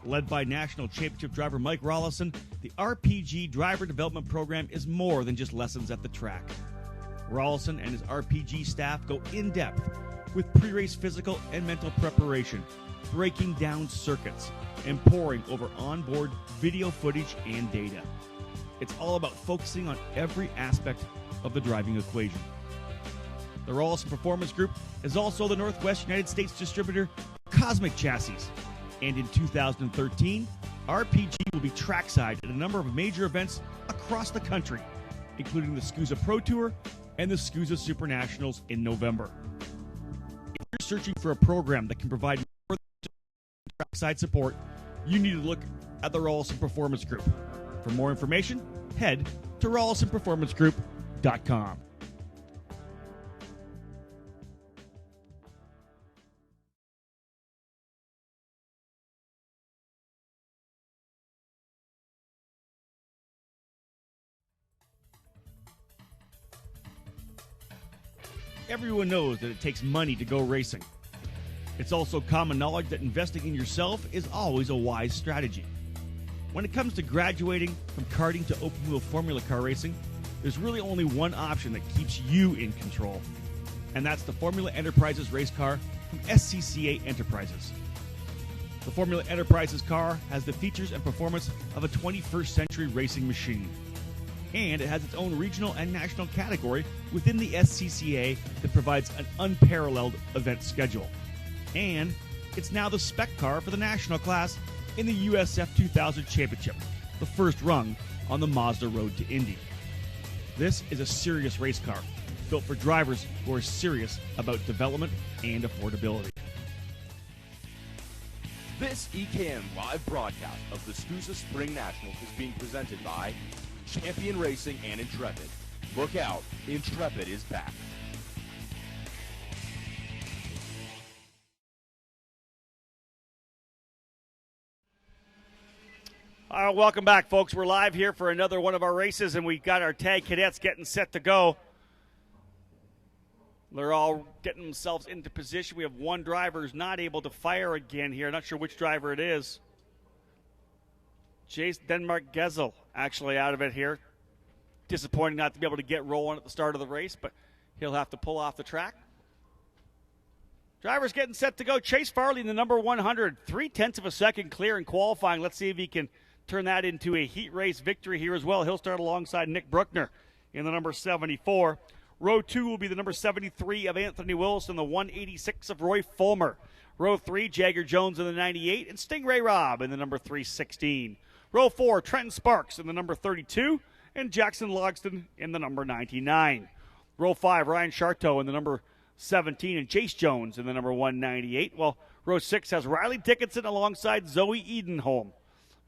Led by National Championship driver Mike Rawlison, the RPG driver development program is more than just lessons at the track. Rawlison and his RPG staff go in-depth with pre-race physical and mental preparation, breaking down circuits, and poring over onboard video footage and data. It's all about focusing on every aspect of the driving equation. The Rawlison Performance Group is also the Northwest United States distributor of Cosmic Chassis. And in 2013, RPG will be trackside at a number of major events across the country, including the SKUSA Pro Tour and the SKUSA SuperNationals in November. If you're searching for a program that can provide more than trackside support, you need to look at the Rawlison Performance Group. For more information, head to RawlisonPerformanceGroup.com. Everyone knows that it takes money to go racing. It's also common knowledge that investing in yourself is always a wise strategy. When it comes to graduating from karting to open-wheel Formula car racing, there's really only one option that keeps you in control, and that's the Formula Enterprises race car from SCCA Enterprises. The Formula Enterprises car has the features and performance of a 21st century racing machine, and it has its own regional and national category within the SCCA that provides an unparalleled event schedule. And it's now the spec car for the national class in the USF 2000 Championship, the first rung on the Mazda Road to Indy. This is a serious race car, built for drivers who are serious about development and affordability. This EKN live broadcast of the SKUSA Spring Nationals is being presented by Champion Racing and Intrepid. Look out, Intrepid is back. Welcome back, folks. We're live here for another one of our races, and we got our tag cadets getting set to go. They're all getting themselves into position. We have one driver who's not able to fire again here. Not sure which driver it is. Jace Denmark Gesell actually out of it here. Disappointing not to be able to get rolling at the start of the race, but he'll have to pull off the track. Driver's getting set to go. Chase Farley in the number 100. 0.3 of a second clear in qualifying. Let's see if he can turn that into a heat race victory here as well. He'll start alongside Nick Bruckner in the number 74. Row 2 will be the number 73 of Anthony Wilson, the 186 of Roy Fulmer. Row 3, Jagger Jones in the 98, and Stingray Robb in the number 316. Row 4, Trenton Sparks in the number 32, and Jackson Logston in the number 99. Row 5, Ryan Charteau in the number 17, and Chase Jones in the number 198. Well, row 6 has Riley Dickinson alongside Zoe Edenholm.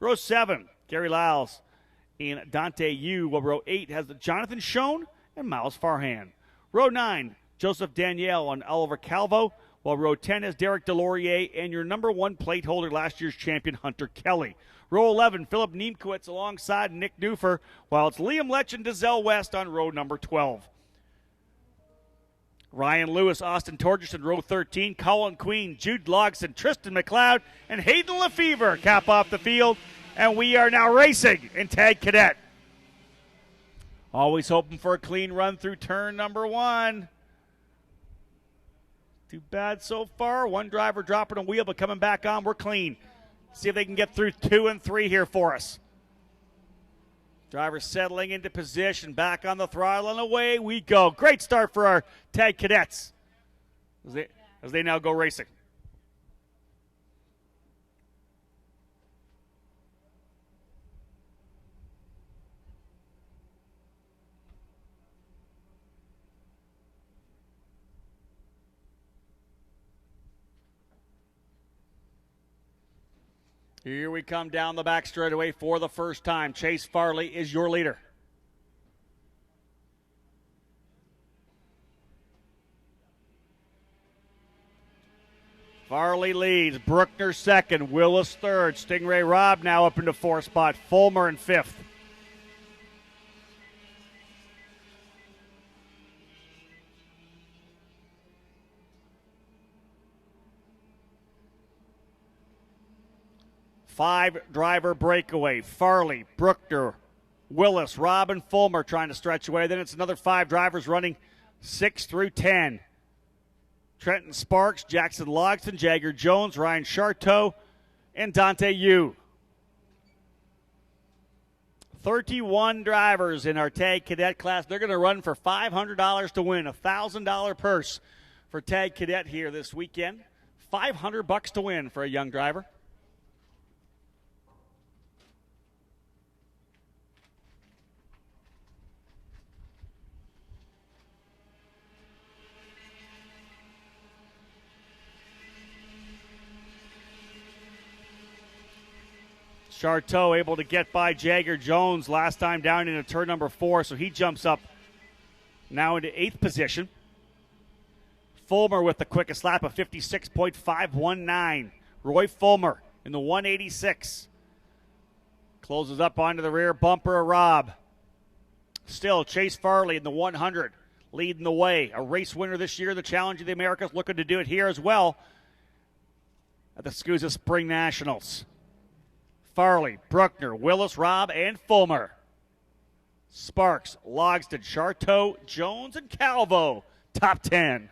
Row 7, Gary Lyles and Dante Yu. Well, row 8 has Jonathan Schoen and Miles Farhan. Row 9, Joseph Danielle and Oliver Calvo, while row 10 has Derek Delorier and your number 1 plate holder, last year's champion, Hunter Kelly. Row 11, Philip Niemkowitz alongside Nick Newfer, while it's Liam Lech and Dazelle West on row number 12. Ryan Lewis, Austin Torgerson, row 13, Colin Queen, Jude Logson, Tristan McLeod, and Hayden Lefevre cap off the field And we are now racing in Tag Cadet. Always hoping for a clean run through turn number 1. Too bad so far. One driver dropping a wheel, but coming back on. We're clean. See if they can get through 2 and 3 here for us. Driver settling into position, back on the throttle, and away we go. Great start for our Tag Cadets as they now go racing. Here we come down the back straightaway for the first time. Chase Farley is your leader. Farley leads. Bruckner second. Willis third. Stingray Robb now up into 4th spot. Fulmer in 5th. Five-driver breakaway. Farley, Bruckner, Willis, Robb, and Fulmer trying to stretch away. Then it's another 5 drivers running 6 through 10. Trenton Sparks, Jackson Logston, Jagger Jones, Ryan Charteau, and Dante Yu. 31 drivers in our Tag Cadet class. They're going to run for $500 to win, a $1,000 purse for Tag Cadet here this weekend. $500 to win for a young driver. Charteau able to get by Jagger Jones last time down into turn number 4, so he jumps up now into 8th position. Fulmer with the quickest lap of 56.519. Roy Fulmer in the 186. Closes up onto the rear bumper of Robb. Still Chase Farley in the 100 leading the way. A race winner this year, the Challenge of the Americas, looking to do it here as well at the SKUSA Spring Nationals. Farley, Bruckner, Willis, Robb, and Fulmer. Sparks, Logston, Charteau, Jones, and Calvo. Top 10.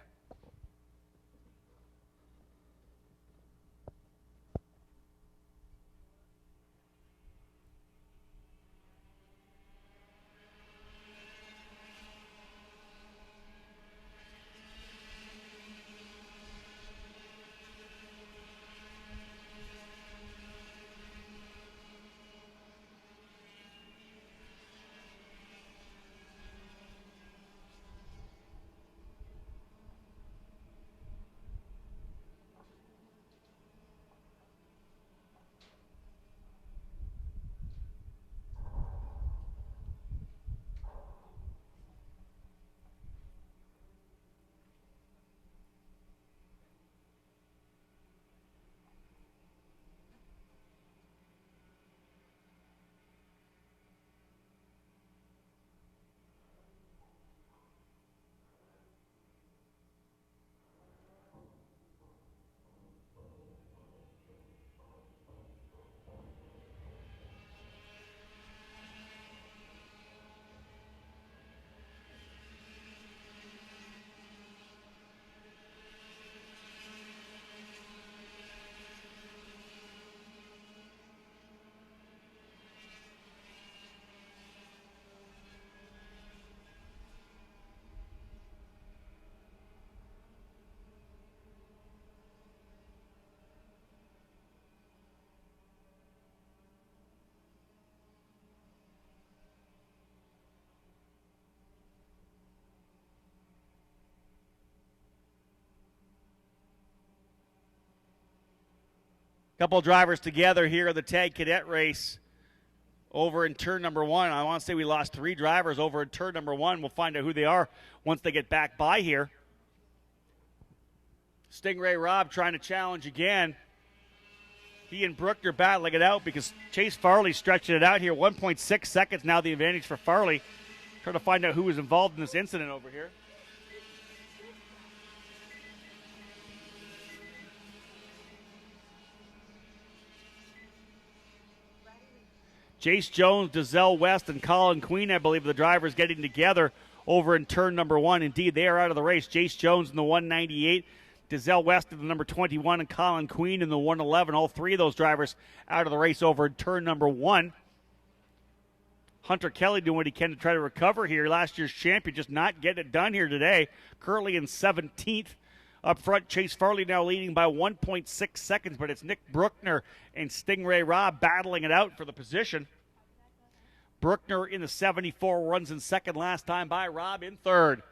Couple drivers together here in the Tag Cadet race over in turn number 1. I want to say we lost 3 drivers over in turn number 1. We'll find out who they are once they get back by here. Stingray Robb trying to challenge again. He and Bruckner battling it out because Chase Farley stretching it out here. 1.6 seconds now the advantage for Farley. Trying to find out who was involved in this incident over here. Jace Jones, Dazelle West, and Colin Queen, I believe, the drivers getting together over in turn number 1. Indeed, they are out of the race. Jace Jones in the 198, Dazelle West in the number 21, and Colin Queen in the 111. All three of those drivers out of the race over in turn number 1. Hunter Kelly doing what he can to try to recover here. Last year's champion just not getting it done here today. Currently in 17th. Up front, Chase Farley now leading by 1.6 seconds, but it's Nick Bruckner and Stingray Robb battling it out for the position. Bruckner in the 74 runs in second last time by. Robb in third.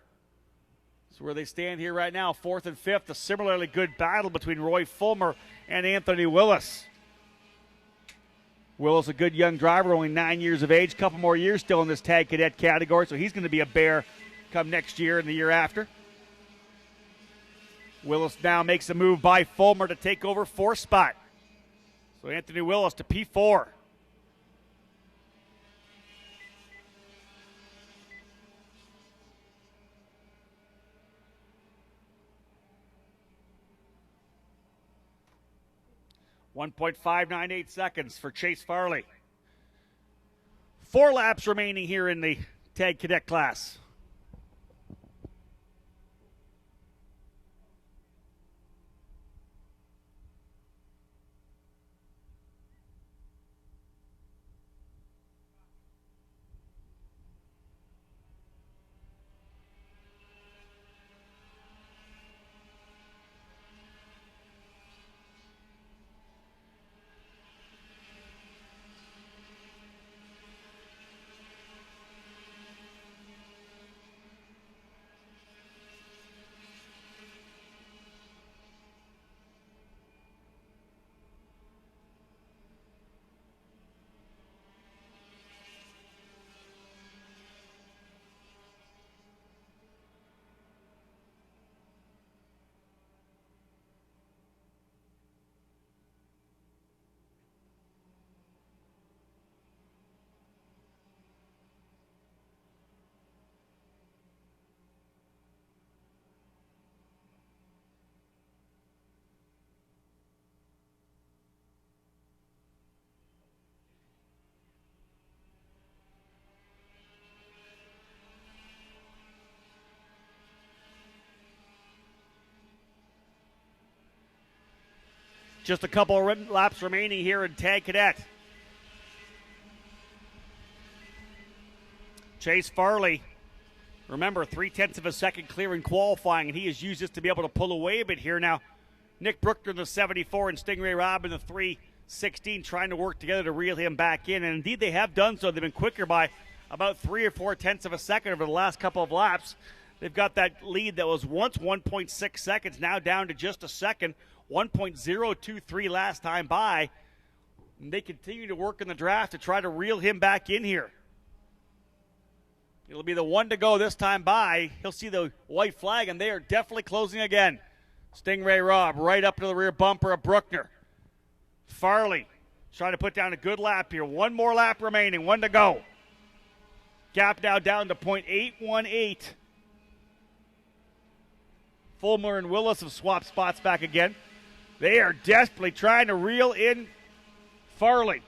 That's where they stand here right now, 4th and 5th. A similarly good battle between Roy Fulmer and Anthony Willis. Willis, a good young driver, only 9 years of age. Couple more years still in this tag cadet category, so he's going to be a bear come next year and the year after. Willis now makes a move by Fulmer to take over 4th spot. So Anthony Willis to P4. .598 seconds for Chase Farley. 4 laps remaining here in the tag cadet class. Just a couple of laps remaining here in tag cadet. Chase Farley, remember, 0.3 of a second clear in qualifying, and he has used this to be able to pull away a bit here. Now, Nick Bruckner in the 74 and Stingray Robb in the 316 trying to work together to reel him back in, and indeed they have done so. They've been quicker by about 3 or 4 of a second over the last couple of laps. They've got that lead that was once 1.6 seconds, now down to just a second. 1.023 last time by. And they continue to work in the draft to try to reel him back in here. It'll be the one to go this time by. He'll see the white flag, and they are definitely closing again. Stingray Robb right up to the rear bumper of Bruckner. Farley trying to put down a good lap here. One more lap remaining, one to go. Gap now down to .818. Fulmer and Willis have swapped spots back again. They are desperately trying to reel in Farley.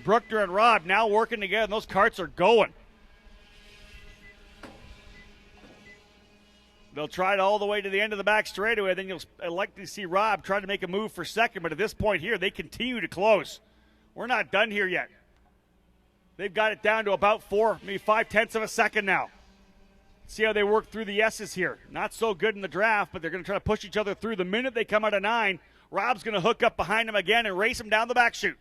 Bruckner and Robb now working together, and those carts are going. They'll try it all the way to the end of the back straightaway. Then you'll likely see Robb trying to make a move for second, but at this point here, they continue to close. We're not done here yet. They've got it down to about 4, maybe 0.5 of a second now. See how they work through the S's here. Not so good in the draft, but they're going to try to push each other through. The minute they come out of 9, Robb's going to hook up behind him again and race him down the back chute.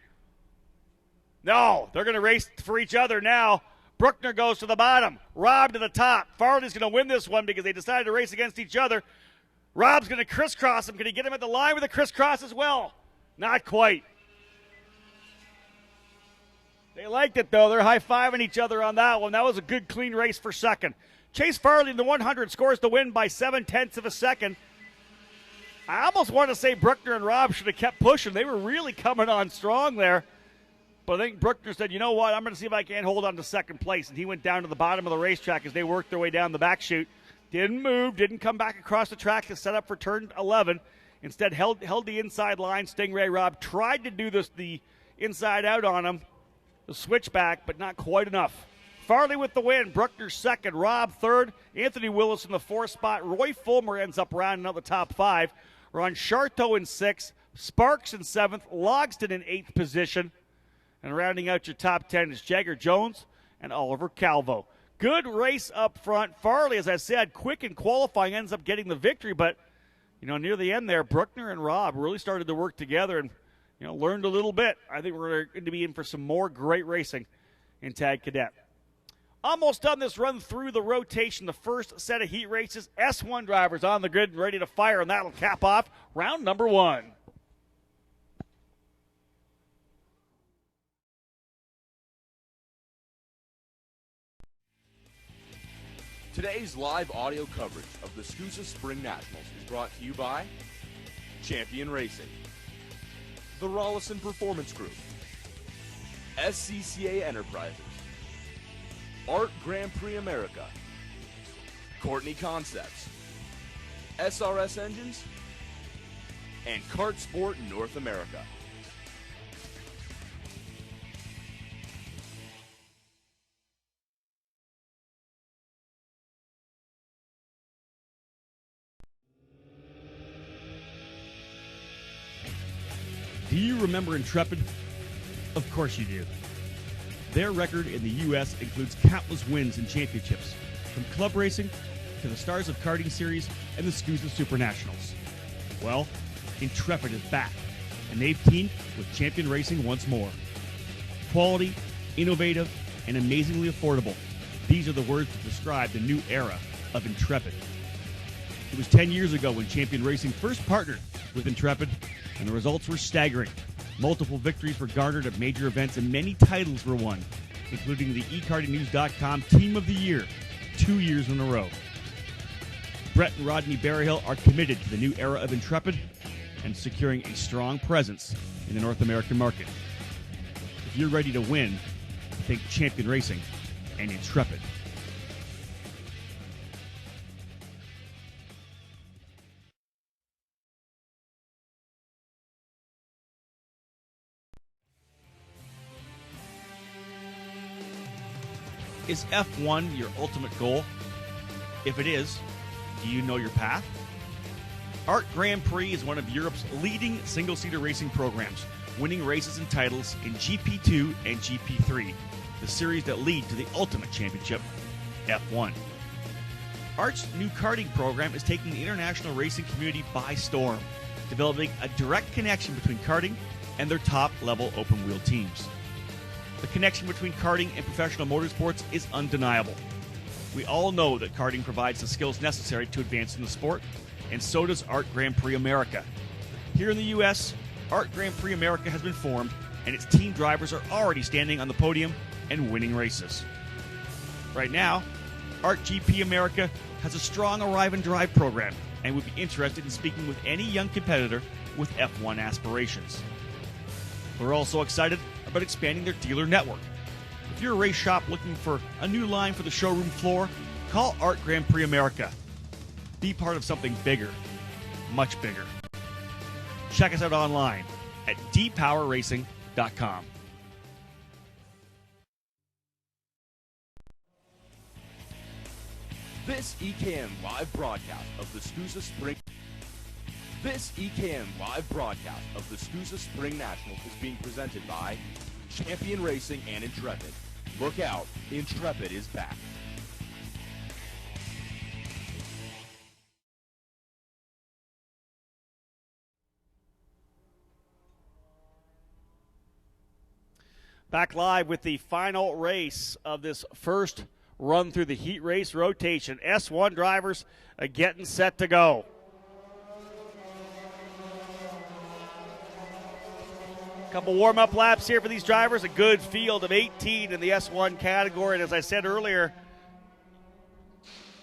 No, they're going to race for each other now. Bruckner goes to the bottom. Robb to the top. Farley's going to win this one because they decided to race against each other. Robb's going to crisscross him. Can he get him at the line with a crisscross as well? Not quite. They liked it, though. They're high-fiving each other on that one. That was a good, clean race for second. Chase Farley in the 100 scores the win by 0.7 of a second. I almost want to say Bruckner and Robb should have kept pushing. They were really coming on strong there. But I think Bruckner said, you know what, I'm going to see if I can't hold on to second place. And he went down to the bottom of the racetrack as they worked their way down the back chute. Didn't move, didn't come back across the track to set up for turn 11. Instead held the inside line. Stingray Robb tried to do this the inside out on him. the switchback, but not quite enough. Farley with the win. Bruckner second. Rob third. Anthony Willis in the fourth spot. Roy Fulmer ends up rounding out the top five. Ron Charteau in sixth. Sparks in seventh. Logston in eighth position. And rounding out your top 10 is Jagger Jones and Oliver Calvo. Good race up front. Farley, as I said, quick in qualifying, ends up getting the victory. But, near the end there, Bruckner and Rob really started to work together and, learned a little bit. I think we're going to be in for some more great racing in Tag Cadet. Almost done this run through the rotation. The first set of heat races. S1 drivers on the grid and ready to fire, and that'll cap off round number one. Today's live audio coverage of the SKUSA Spring Nationals is brought to you by Champion Racing, the Rollison Performance Group, SCCA Enterprises, Art Grand Prix America, Courtney Concepts, SRS Engines, and Kart Sport North America. Do you remember Intrepid? Of course you do. Their record in the U.S. includes countless wins and championships, from club racing to the Stars of Karting Series and the SKUSA SuperNationals. Well, Intrepid is back, and they've teamed with Champion Racing once more. Quality, innovative, and amazingly affordable. These are the words that describe the new era of Intrepid. It was 10 years ago when Champion Racing first partnered with Intrepid, and the results were staggering. Multiple victories were garnered at major events, and many titles were won, including the eKartingNews.com Team of the Year 2 years in a row. Brett and Rodney Berryhill are committed to the new era of Intrepid and securing a strong presence in the North American market. If you're ready to win, think Champion Racing and Intrepid. Is F1 your ultimate goal? If it is, do you know your path? Art Grand Prix is one of Europe's leading single-seater racing programs, winning races and titles in GP2 and GP3, the series that lead to the ultimate championship, F1. Art's new karting program is taking the international racing community by storm, developing a direct connection between karting and their top-level open-wheel teams. The connection between karting and professional motorsports is undeniable. We all know that karting provides the skills necessary to advance in the sport, and so does Art Grand Prix America. Here in the U.S., Art Grand Prix America has been formed, and its team drivers are already standing on the podium and winning races. Right now, Art GP America has a strong Arrive and Drive program and would be interested in speaking with any young competitor with F1 aspirations. We're also excited about expanding their dealer network. If you're a race shop looking for a new line for the showroom floor, call Art Grand Prix America. Be part of something bigger, much bigger. Check us out online at dpowerracing.com. This EKN live broadcast of the SKUSA Spring Nationals is being presented by Champion Racing and Intrepid. Look out, Intrepid is back. Back live with the final race of this first run through the heat race rotation. S1 drivers are getting set to go. Couple warm-up laps here for these drivers. A good field of 18 in the S1 category. And as I said earlier,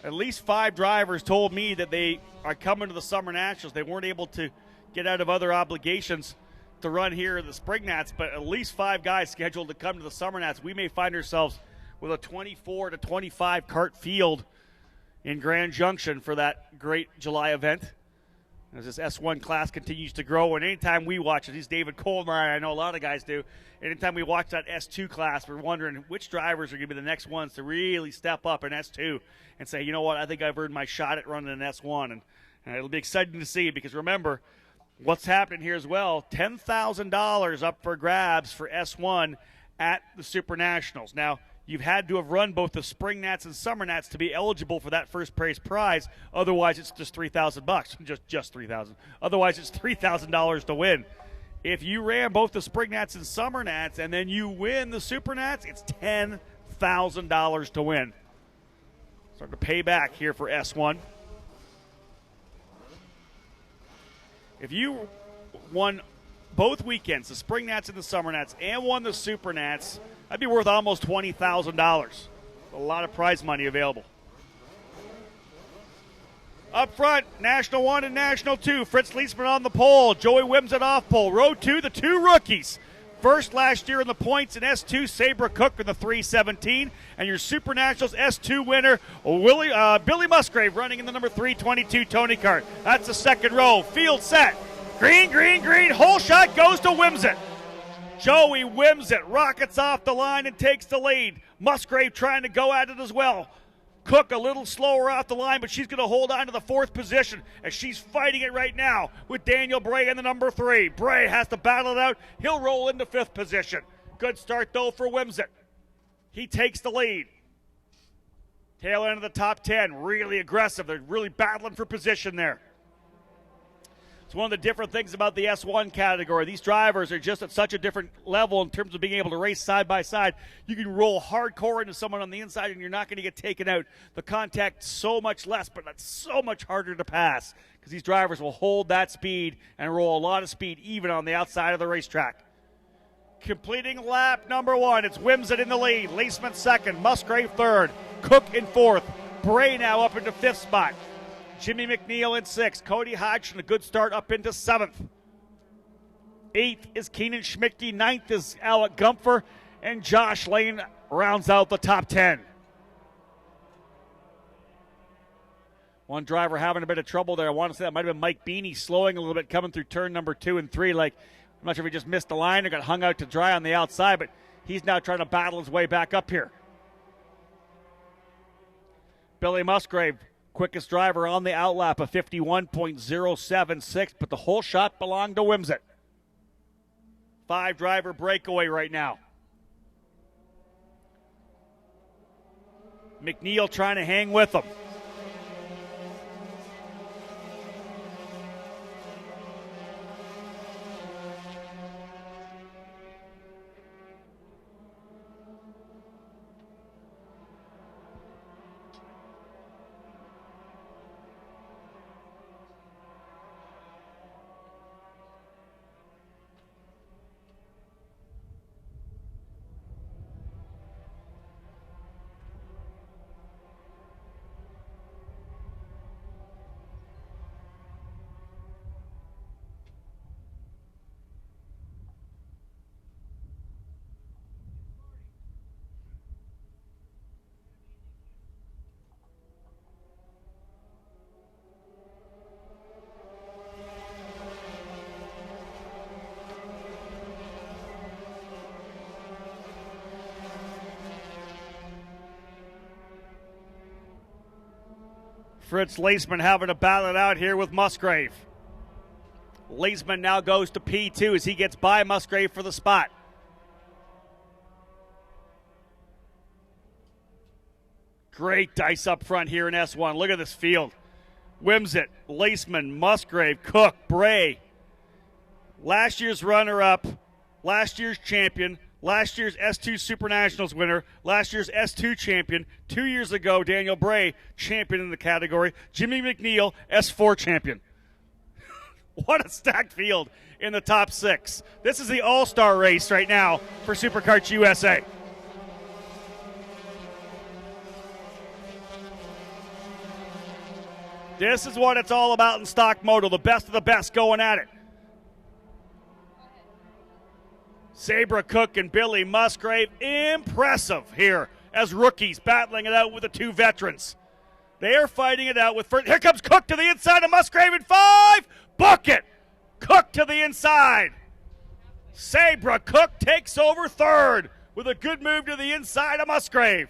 at least 5 drivers told me that they are coming to the Summer Nationals. They weren't able to get out of other obligations to run here in the Spring Nats, but at least 5 guys scheduled to come to the Summer Nats. We may find ourselves with a 24 to 25 kart field in Grand Junction for that great July event. as this S1 class continues to grow. And anytime we watch it, he's David Colmeyer, I know a lot of guys do. Anytime we watch that S2 class, we're wondering which drivers are going to be the next ones to really step up in S2 and say, you know what, I think I've earned my shot at running an S1. And it'll be exciting to see, because remember, what's happening here as well, $10,000 up for grabs for S1 at the Super Nationals. Now, you've had to have run both the Spring Nats and Summer Nats to be eligible for that first place prize. Otherwise, it's just $3,000. Just $3,000. Otherwise, it's $3,000 to win. If you ran both the Spring Nats and Summer Nats and then you win the Super Nats, it's $10,000 to win. Start to pay back here for S1. If you won both weekends, the Spring Nats and the Summer Nats, and won the Super Nats, that'd be worth almost $20,000. A lot of prize money available. Up front, National 1 and National 2. Fritz Leisman on the pole. Joey Wimsett off pole. Row 2, the two rookies. First last year in the points in S2, Sabra Cook in the 317. And your Super Nationals S2 winner, Billy Musgrave, running in the number 322 Tony Kart. That's the second row. Field set. Green, green, green. Whole shot goes to Wimsett. Joey Wimsett rockets off the line and takes the lead. Musgrave trying to go at it as well. Cook a little slower off the line, but she's going to hold on to the fourth position as she's fighting it right now with Daniel Bray in the number 3. Bray has to battle it out. He'll roll into 5th position. Good start, though, for Wimsett. He takes the lead. Tail end of the top 10. Really aggressive. They're really battling for position there. It's one of the different things about the S1 category. These drivers are just at such a different level in terms of being able to race side by side. You can roll hardcore into someone on the inside and you're not going to get taken out. The contact's so much less, but that's so much harder to pass because these drivers will hold that speed and roll a lot of speed even on the outside of the racetrack. Completing lap number 1, it's Wimsett in the lead. Leisman second, Musgrave third, Cook in 4th, Bray now up into 5th spot. Jimmy McNeil in 6th. Cody Hodgson, a good start up into 7th. 8th is Keenan Schmidtke. 9th is Alec Gumpfer. And Josh Lane rounds out the top 10. One driver having a bit of trouble there. I want to say that might have been Mike Beanie slowing a little bit coming through turn number 2 and 3. I'm not sure if he just missed the line or got hung out to dry on the outside, but he's now trying to battle his way back up here. Billy Musgrave, quickest driver on the outlap, a 51.076, but the whole shot belonged to Wimsett. 5-driver breakaway right now. McNeil trying to hang with them. Fritz Leisman having to battle it out here with Musgrave. Leisman now goes to P2 as he gets by Musgrave for the spot. Great dice up front here in S1. Look at this field. Wimsett, Leisman, Musgrave, Cook, Bray. Last year's runner-up, last year's champion, last year's S2 Super Nationals winner, last year's S2 champion, 2 years ago, Daniel Bray, champion in the category, Jimmy McNeil, S4 champion. What a stacked field in the top 6. This is the all-star race right now for Superkarts USA. This is what it's all about in stock moto, the best of the best going at it. Sabra Cook and Billy Musgrave, impressive here as rookies battling it out with the 2 veterans. They are fighting it out with first. Here comes Cook to the inside of Musgrave in 5. Book it. Cook to the inside. Sabra Cook takes over third with a good move to the inside of Musgrave.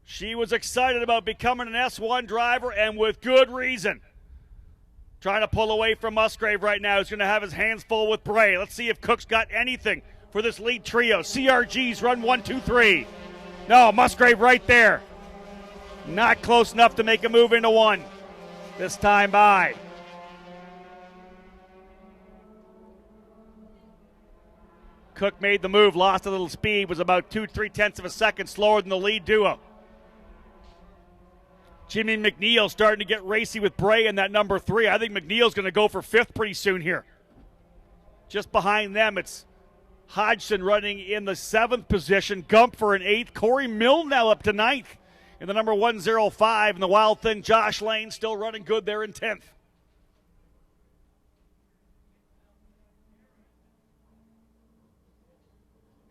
She was excited about becoming an S1 driver, and with good reason. Trying to pull away from Musgrave right now. He's going to have his hands full with Bray. Let's see if Cook's got anything for this lead trio. CRG's run 1, 2, 3. No, Musgrave right there. Not close enough to make a move into 1. This time by. Cook made the move, lost a little speed, was about 2-3 of a second slower than the lead duo. Jimmy McNeil starting to get racy with Bray in that number 3. I think McNeil's going to go for 5th pretty soon here. Just behind them, it's Hodgson running in the 7th position. Gumpfer in 8th. Corey Milne now up to 9th in the number 105. And the Wild Thing, Josh Lane, still running good there in 10th.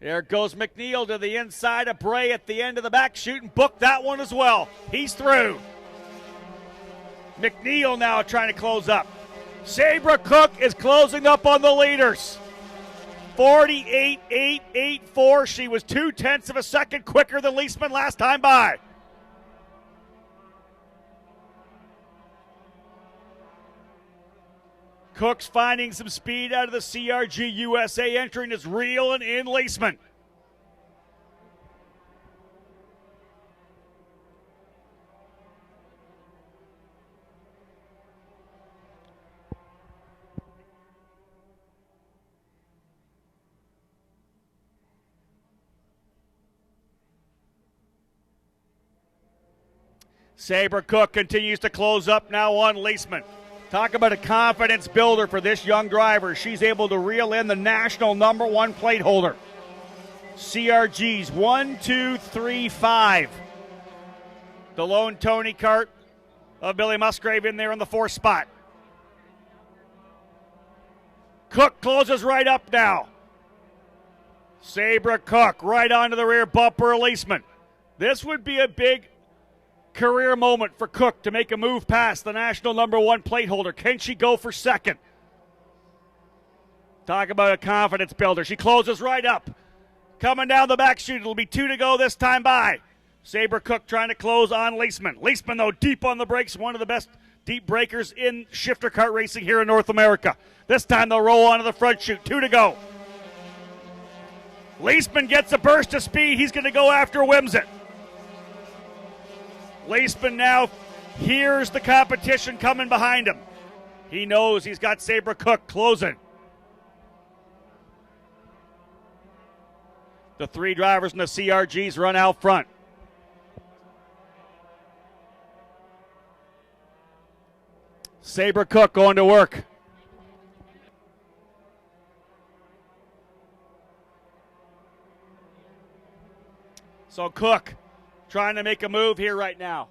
There goes McNeil to the inside of Bray at the end of the back chute and booked that one as well. He's through. McNeil now trying to close up. Sabra Cook is closing up on the leaders. 48.884. She was 0.2 of a second quicker than Leisman last time by. Cook's finding some speed out of the CRG USA, entering his reel and in Leisman. Sabra Cook continues to close up now on Leisman. Talk about a confidence builder for this young driver. She's able to reel in the national number 1 plate holder. CRG's 1, 2, 3, 5. The lone Tony Kart of Billy Musgrave in there in the 4th spot. Cook closes right up now. Sabra Cook right onto the rear bumper of Leisman. This would be a big career moment for Cook to make a move past the national number 1 plate holder. Can she go for 2nd? Talk about a confidence builder. She closes right up. Coming down the back chute. It'll be 2 to go this time by. Sabra Cook trying to close on Leisman. Leisman, though, deep on the brakes. One of the best deep breakers in shifter kart racing here in North America. This time they'll roll onto the front chute. 2 to go. Leisman gets a burst of speed. He's going to go after Wimsett. Leisman now hears the competition coming behind him. He knows he's got Sabra Cook closing. The 3 drivers in the CRGs run out front. Sabra Cook going to work. So Cook trying to make a move here right now.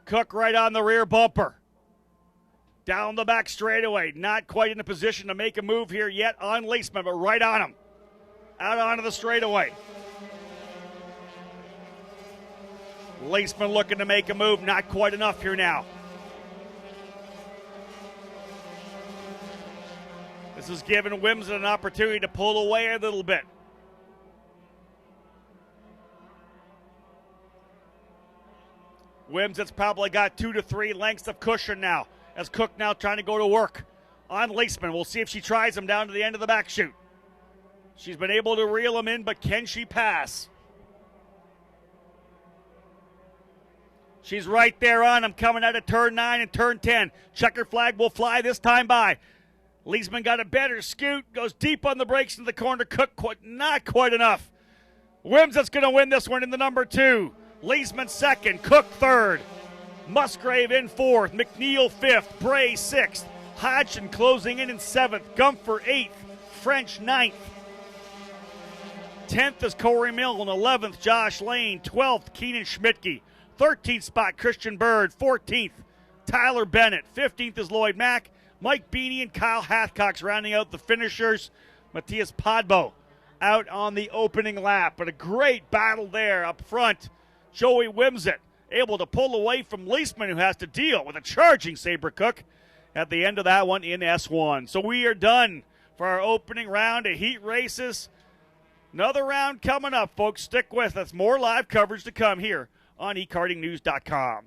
Cook right on the rear bumper. Down the back straightaway. Not quite in a position to make a move here yet on Leisman, but right on him. Out onto the straightaway. Leisman looking to make a move. Not quite enough here now. This is giving Wimsett an opportunity to pull away a little bit. Wimsett's probably got 2 to 3 lengths of cushion now, as Cook now trying to go to work on Leisman. We'll see if she tries him down to the end of the back chute. She's been able to reel him in, but can she pass? She's right there on him, coming out of turn 9 and turn 10. Checker flag will fly this time by. Leisman got a better scoot, goes deep on the brakes in the corner. Cook not quite enough. Wimsett's going to win this one in the number 2. Leisman 2nd, Cook 3rd, Musgrave in 4th, McNeil 5th, Bray 6th, Hodgson closing in 7th, Gumpfer 8th, French 9th. 10th is Corey Milne, 11th Josh Lane, 12th Keenan Schmidtke, 13th spot Christian Bird, 14th Tyler Bennett, 15th is Lloyd Mack, Mike Beanie and Kyle Hathcox rounding out the finishers. Matthias Podbo out on the opening lap. But a great battle there up front. Joey Wimsett able to pull away from Leisman, who has to deal with a charging Sabre Cook at the end of that one in S1. So we are done for our opening round of heat races. Another round coming up, folks. Stick with us. More live coverage to come here on ekartingnews.com.